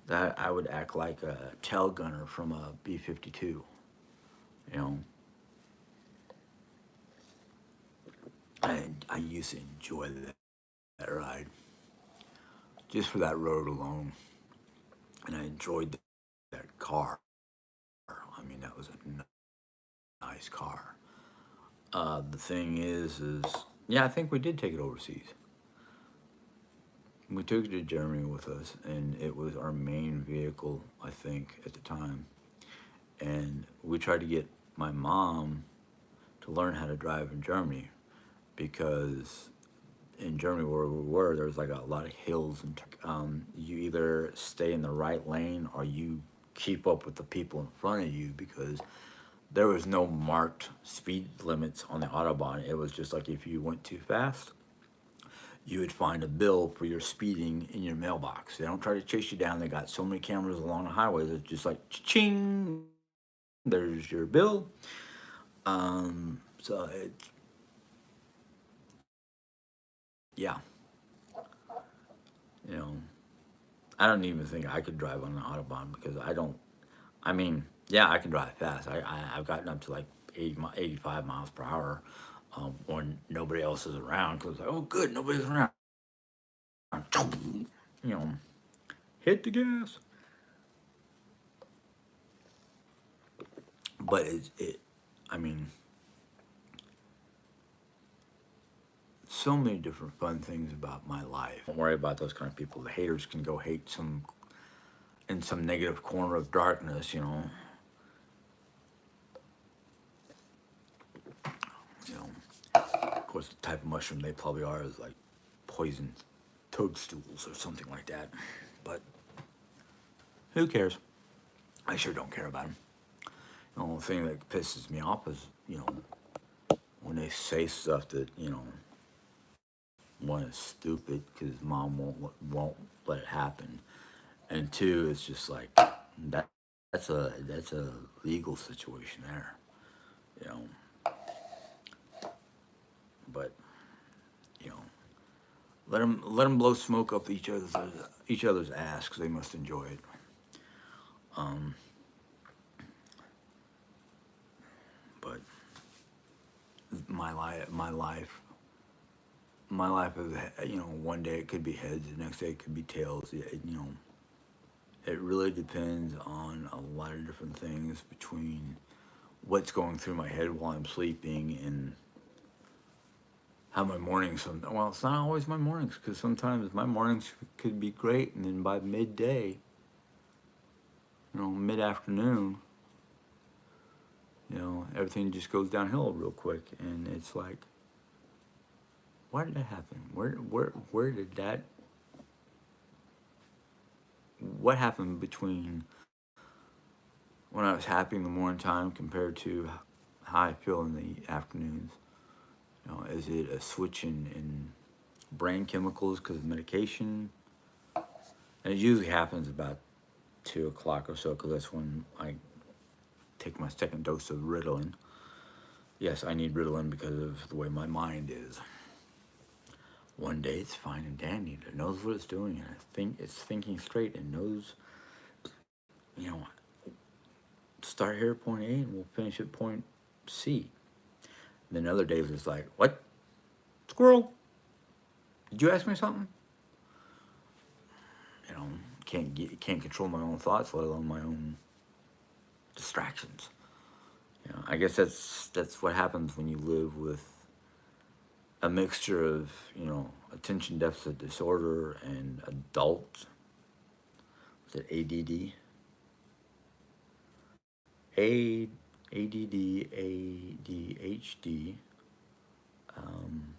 that I would act like a tail gunner from a B-52. You know, I used to enjoy that ride just for that road alone, and I enjoyed that car. I mean, that was a nice car. The thing is yeah, I think we did take it overseas. We took it to Germany with us, and it was our main vehicle, I think, at the time. And we tried to get my mom to learn how to drive in Germany because in Germany where we were, there was like a lot of hills, and you either stay in the right lane or you keep up with the people in front of you because there was no marked speed limits on the autobahn. It was just like if you went too fast, you would find a bill for your speeding in your mailbox. They don't try to chase you down. They got so many cameras along the highways. It's just like ching, there's your bill. So it's yeah, you know, I don't even think I could drive on the autobahn because I don't. I mean, yeah, I can drive fast. I've gotten up to like 85 miles per hour when nobody else is around because like, oh, good, nobody's around. You know, hit the gas. But I mean, so many different fun things about my life. Don't worry about those kind of people. The haters can go hate some in some negative corner of darkness, you know. You know, of course, the type of mushroom they probably are is like poison toadstools or something like that. But who cares? I sure don't care about them. The only thing that pisses me off is, you know, when they say stuff that, you know, one is stupid because mom won't let it happen, and two, it's just like that's a legal situation there, you know. But you know, let them blow smoke up each other's ass because they must enjoy it. Um, but my life is, you know, one day it could be heads, the next day it could be tails. You know, it really depends on a lot of different things between what's going through my head while I'm sleeping and how my mornings. Well, it's not always my mornings because sometimes my mornings could be great, and then by midday, you know, mid afternoon, you know, everything just goes downhill real quick, and it's like, why did that happen? Where did that? What happened between when I was happy in the morning time compared to how I feel in the afternoons? You know, is it a switch in brain chemicals because of medication? And it usually happens about 2 o'clock or so because that's when I take my second dose of Ritalin. Yes, I need Ritalin because of the way my mind is. One day it's fine and dandy. It knows what it's doing, and I think it's thinking straight and knows, you know, start here at point A and we'll finish at point C. And then other days it's like, what? Squirrel? Did you ask me something? You know, can't control my own thoughts, let alone my own distractions. You know, I guess that's what happens when you live with a mixture of, you know, attention deficit disorder and adult, is it ADD? A ADD, ADHD. Um,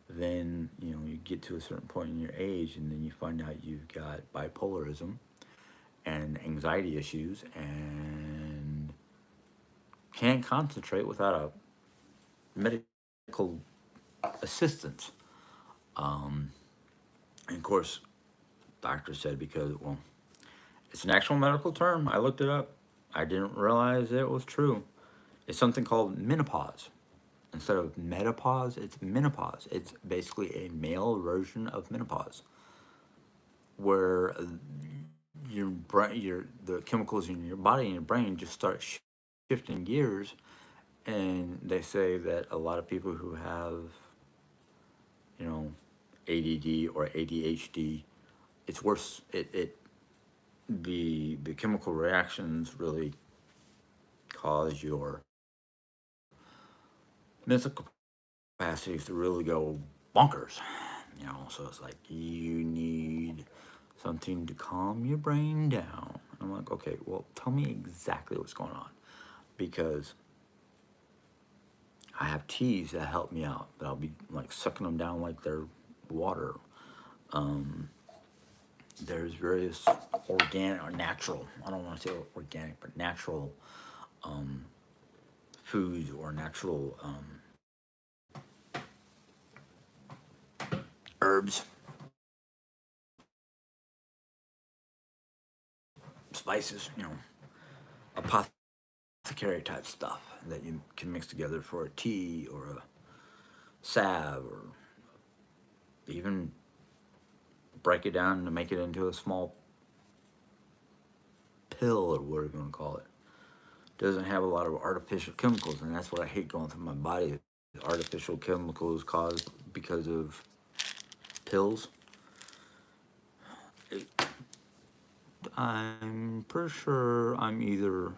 then you know you get to a certain point in your age, and then you find out you've got bipolarism and anxiety issues and can't concentrate without a medical assistance. Um, and of course, doctor said because, well, it's an actual medical term. I looked it up. I didn't realize it was true. It's something called menopause. Instead of menopause, it's menopause. It's basically a male version of menopause, where your brain, the chemicals in your body and your brain just start shifting gears. And they say that a lot of people who have, you know, ADD or ADHD, it's worse. The chemical reactions really cause your mental capacity to really go bonkers. So it's like you need something to calm your brain down. I'm like, okay, well, tell me exactly what's going on, because I have teas that help me out, but I'll be like sucking them down like they're water. Um, there's various organic or natural, I don't want to say organic, but natural um, foods or natural herbs, spices, apothecary type stuff that you can mix together for a tea or a salve, or even break it down to make it into a small pill or whatever you want to call it. Doesn't have a lot of artificial chemicals, and that's what I hate going through my body. Artificial chemicals caused because of pills. It, I'm pretty sure I'm either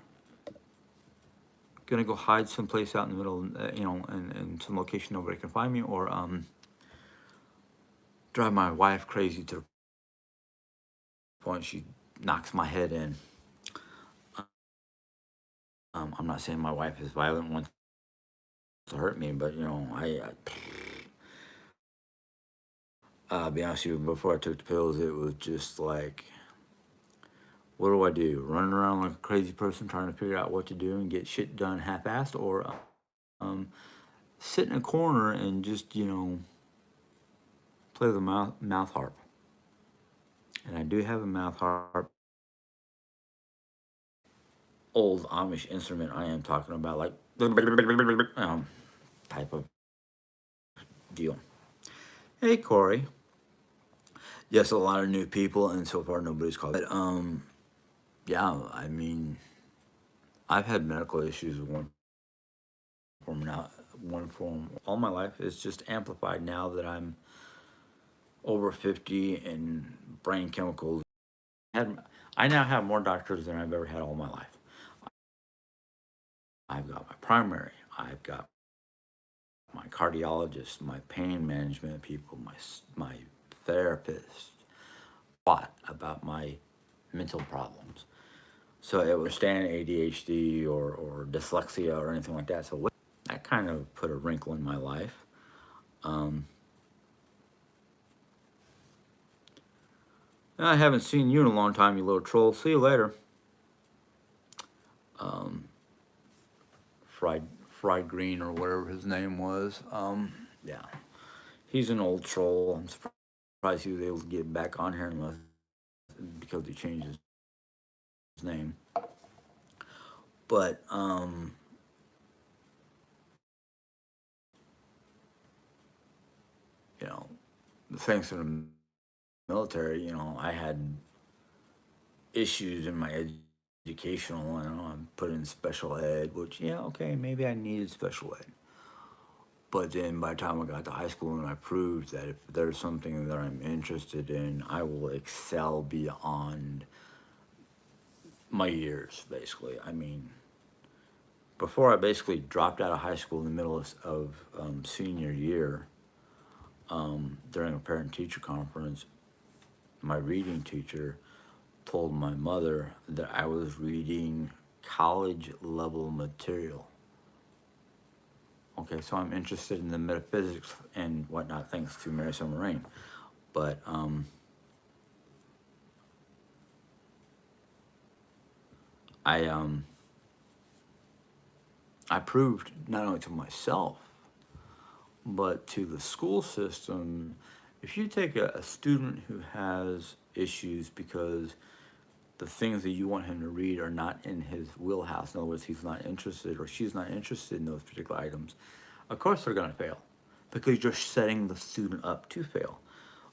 gonna go hide someplace out in the middle, in some location nobody can find me, or drive my wife crazy to the point she knocks my head in. I'm not saying my wife is violent, wants to hurt me, but I'll be honest with you. Before I took the pills, it was just like, what do I do? Running around like a crazy person trying to figure out what to do and get shit done half-assed, or um, sit in a corner and just play the mouth harp. And I do have a mouth harp, old Amish instrument. I am talking about, like, type of deal. Hey, Corey. Yes, a lot of new people, and so far nobody's called. But yeah, I mean, I've had medical issues with form now, one form all my life. It's just amplified now that I'm over 50, and brain chemicals. I now have more doctors than I've ever had all my life. I've got my primary. I've got my cardiologist, my pain management people, my therapist. A lot about my mental problems. So it was understand ADHD or dyslexia or anything like that. So that kind of put a wrinkle in my life. Um, I haven't seen you in a long time, you little troll. See you later. Um, fried green or whatever his name was. Yeah, he's an old troll. I'm surprised he was able to get back on here unless because he changed his name. But you know, thanks to the military, I had issues in my educational. I'm put in special ed, which, yeah, okay, maybe I needed special ed. But then by the time I got to high school and I proved that if there's something that I'm interested in, I will excel beyond my years, basically. I mean, before I basically dropped out of high school in the middle of senior year, during a parent teacher conference, my reading teacher told my mother that I was reading college level material. Okay, so I'm interested in the metaphysics and whatnot, thanks to Mary Summer Rain. But I I proved not only to myself, but to the school system, if you take a student who has issues because the things that you want him to read are not in his wheelhouse, in other words, he's not interested or she's not interested in those particular items, of course they're going to fail because you're setting the student up to fail.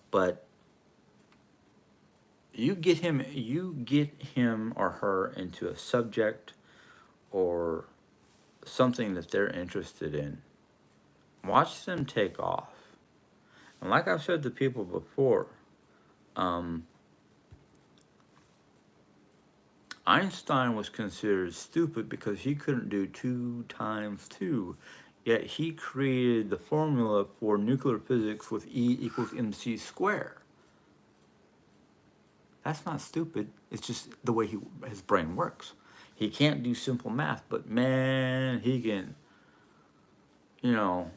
But you get him or her into a subject or something that they're interested in. Watch them take off. And like I've said to people before, um, Einstein was considered stupid because he couldn't do 2 times 2, yet he created the formula for nuclear physics with E equals mc squared. That's not stupid. It's just the way his brain works. He can't do simple math, but man, he can, you know,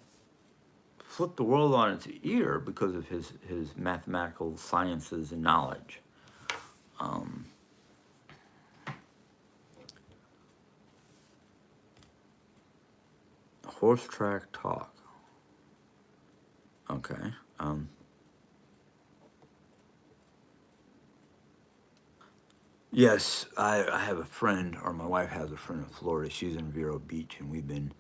flip the world on its ear because of his mathematical sciences and knowledge. Um, Horse track talk. Okay. Um, yes, I have a friend, or my wife has a friend in Florida. She's in Vero Beach, and we've been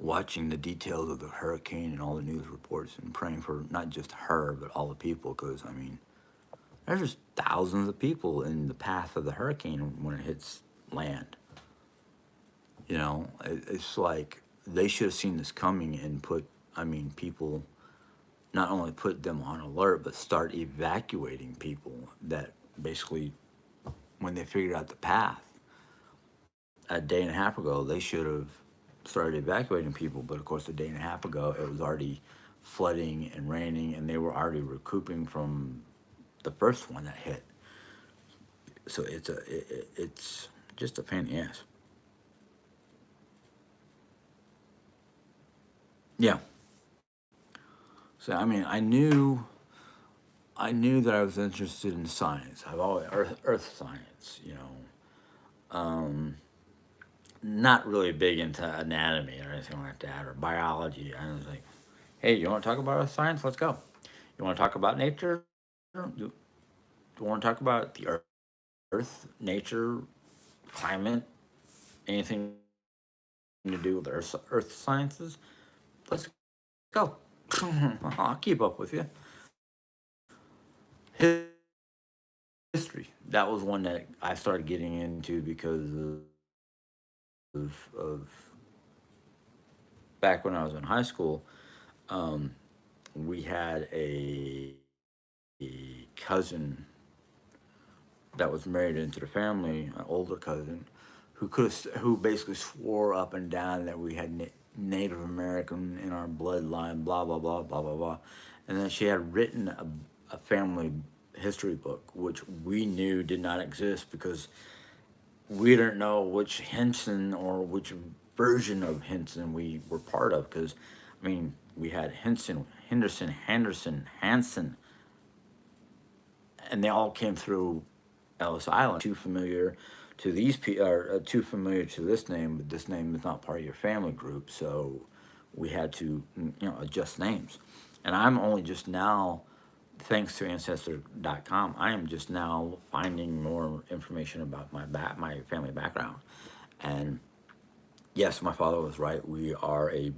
watching the details of the hurricane and all the news reports and praying for not just her, but all the people, because, I mean, there's just thousands of people in the path of the hurricane when it hits land. You know, it's like they should have seen this coming and put, I mean, people, not only put them on alert, but start evacuating people that basically, when they figured out the path, a day and a half ago, they should have started evacuating people. But of course, a day and a half ago, it was already flooding and raining, and they were already recouping from the first one that hit. So it's just a pain in the ass. Yeah. So I mean, I knew that I was interested in science. I've always earth science. Not really big into anatomy or anything like that or biology. I was like, hey, you want to talk about earth science? Let's go. You want to talk about nature? You want to talk about the earth, nature, climate, anything to do with earth sciences? Let's go. I'll keep up with you. History. That was one that I started getting into because of back when I was in high school. Um, we had a cousin that was married into the family, an older cousin, who basically swore up and down that we had Native American in our bloodline, blah blah blah blah blah blah, and then she had written a family history book, which we knew did not exist because we didn't know which Henson or which version of Henson we were part of. Because, I mean, we had Henson, Henderson, Henderson, Hanson, and they all came through Ellis Island. Too familiar to these people, or too familiar to this name, but this name is not part of your family group, so we had to, adjust names. And I'm only just now, thanks to Ancestor.com, I am just now finding more information about my family background. And yes, my father was right. We are a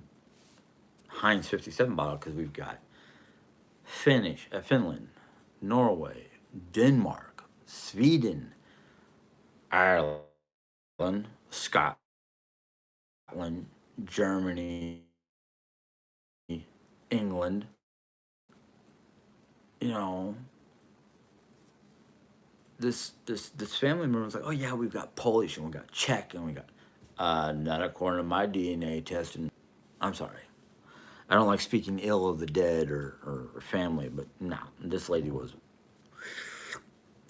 Heinz 57 bottle because we've got Finland, Norway, Denmark, Sweden, Ireland, Scotland, Germany, England. You know, this family member was like, oh yeah, we've got Polish and we got Czech and we got not according to my DNA test. And I'm sorry, I don't like speaking ill of the dead or family, but no, this lady was,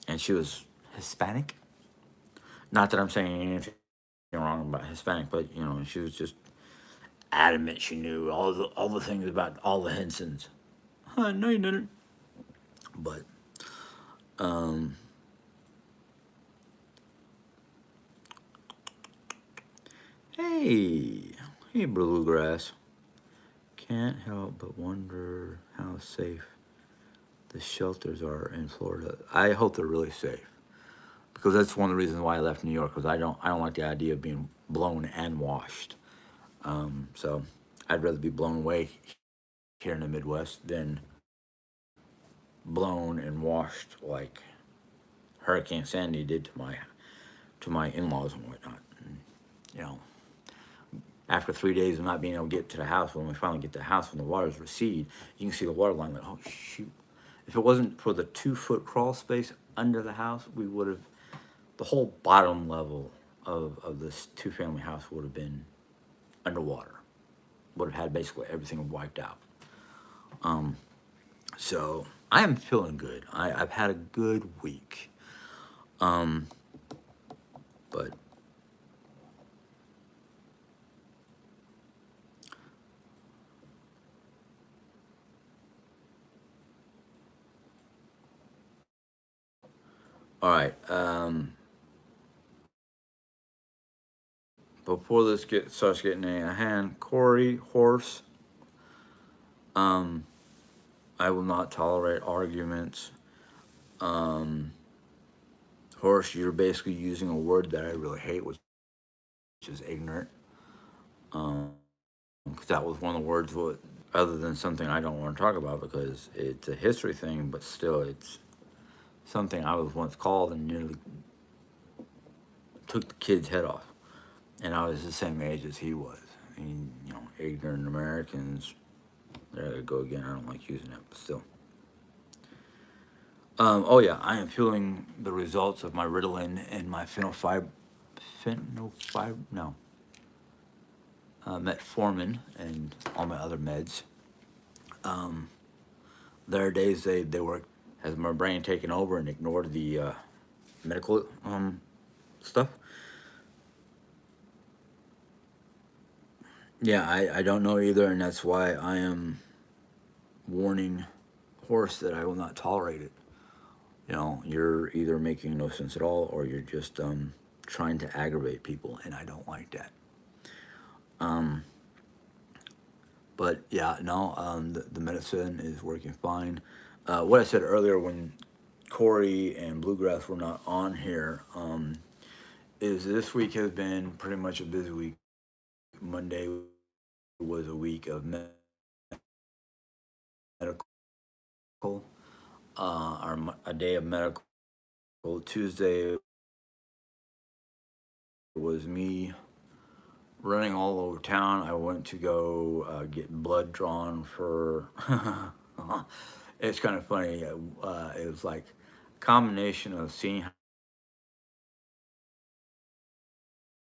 and she was Hispanic. Not that I'm saying anything wrong about Hispanic, but she was just adamant she knew all the things about all the Hensons. No, you didn't. But um, hey, Hey, Bluegrass. Can't help but wonder how safe the shelters are in Florida. I hope they're really safe because that's one of the reasons why I left New York because I don't like the idea of being blown and washed. So I'd rather be blown away here in the Midwest than blown and washed like Hurricane Sandy did to my in-laws and whatnot. And, you know, after 3 days of not being able to get to the house, when we finally get to the house, when the waters recede, you can see the water line. Like, oh shoot! If it wasn't for the 2 foot crawl space under the house, we would have the whole bottom level of this two-family house would have been underwater. Would have had basically everything wiped out. So I am feeling good. I've had a good week. Um, but all right. Before this starts getting out of hand, Corey Horse. Um, I will not tolerate arguments. Um, Horse, you're basically using a word that I really hate, which is ignorant. Because that was one of the words, other than something I don't want to talk about because it's a history thing, but still, it's something I was once called and nearly took the kid's head off. And I was the same age as he was. I mean, ignorant Americans. There I go again. I don't like using it, but still. Oh yeah, I am feeling the results of my Ritalin and my no, metformin and all my other meds. Um, there are days they work, has my brain taken over and ignored the medical stuff. Yeah, I don't know either, and that's why I am warning Horse that I will not tolerate it. You're either making no sense at all, or you're just trying to aggravate people, and I don't like that. Um, but yeah, no, the medicine is working fine. What I said earlier when Corey and Bluegrass were not on here is this week has been pretty much a busy week. Monday was a week of medical, or a day of medical. Tuesday was me running all over town. I went to go get blood drawn for. It's kind of funny. It was like a combination of seeing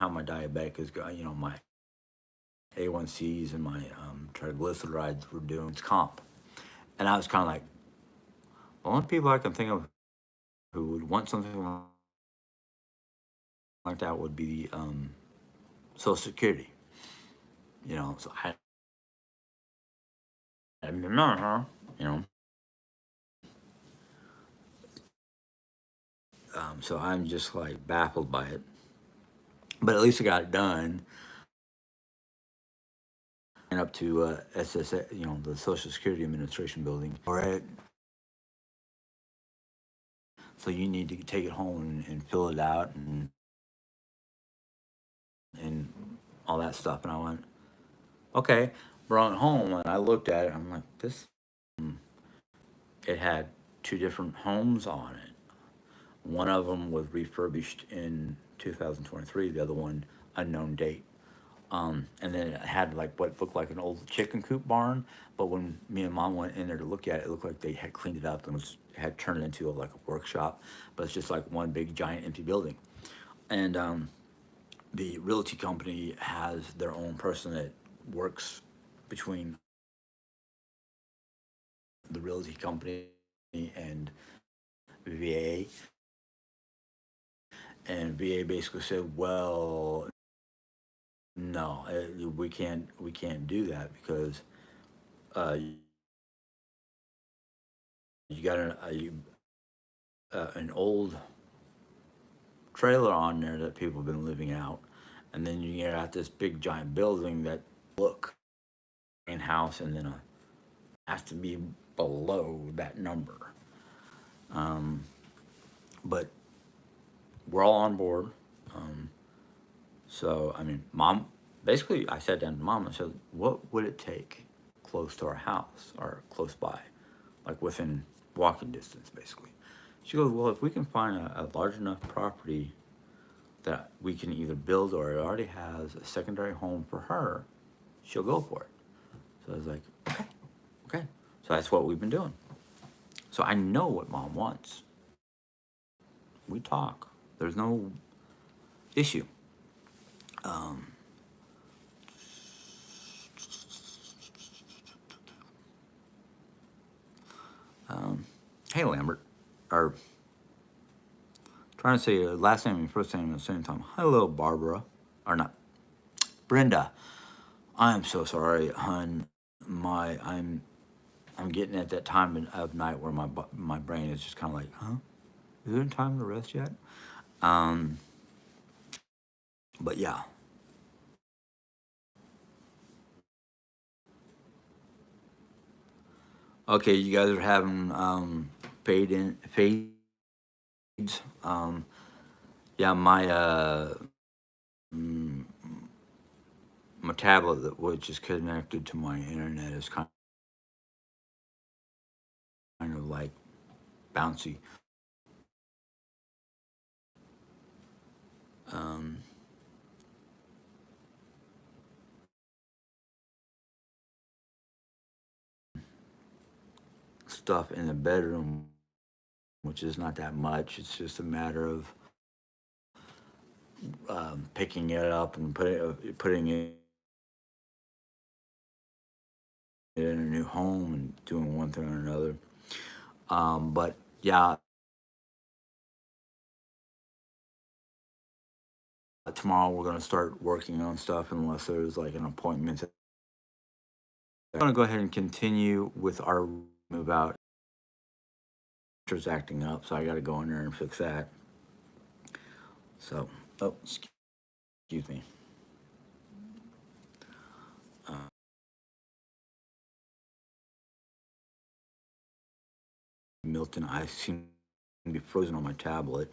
how my diabetic is going. My A1Cs and my triglycerides were doing its comp, and I was kind of like the only people I can think of who would want something like that would be Social Security. So I remember, so I'm just like baffled by it. But at least I got it done. And up to SSA, the Social Security Administration building. All right. So you need to take it home and fill it out and all that stuff. And I went, okay. Brought it home and I looked at it. I'm like, this. It had 2 different homes on it. One of them was refurbished in 2023. The other one, unknown date. And then it had like what looked like an old chicken coop barn. But when me and mom went in there to look at it, it looked like they had cleaned it up and had turned it into like a workshop. But it's just like one big giant empty building. And the realty company has their own person that works between the realty company and VA. And VA basically said, well, no, we can't do that because uh, you got an old trailer on there that people have been living out, and then you get out this big giant building that look in house, and then a has to be below that number. Um, but we're all on board. Um, so I mean, mom. Basically, I sat down to mom and said, "What would it take close to our house or close by, like within walking distance, basically?" She goes, "Well, if we can find a large enough property that we can either build or it already has a secondary home for her, she'll go for it." So I was like, "Okay, okay." So that's what we've been doing. So I know what mom wants. We talk. There's no issue. Um, um, hey, Lambert. Or trying to say your last name and first name at the same time. Hello, Barbara. Or not. Brenda. I am so sorry, hun. I'm getting at that time of night where my brain is just kind of like, huh? Is it time to rest yet? Um, but yeah. Okay, you guys are having fades. Um, yeah, mm, my tablet which is connected to my internet is kind of like bouncy. Um, Stuff in the bedroom, which is not that much. It's just a matter of picking it up and putting it in a new home and doing one thing or another. But yeah, tomorrow we're gonna start working on stuff unless there's like an appointment. I'm gonna go ahead and continue with our move out. It's acting up, so I got to go in there and fix that. So, oh, excuse me. Uh, Milton, I seem to be frozen on my tablet.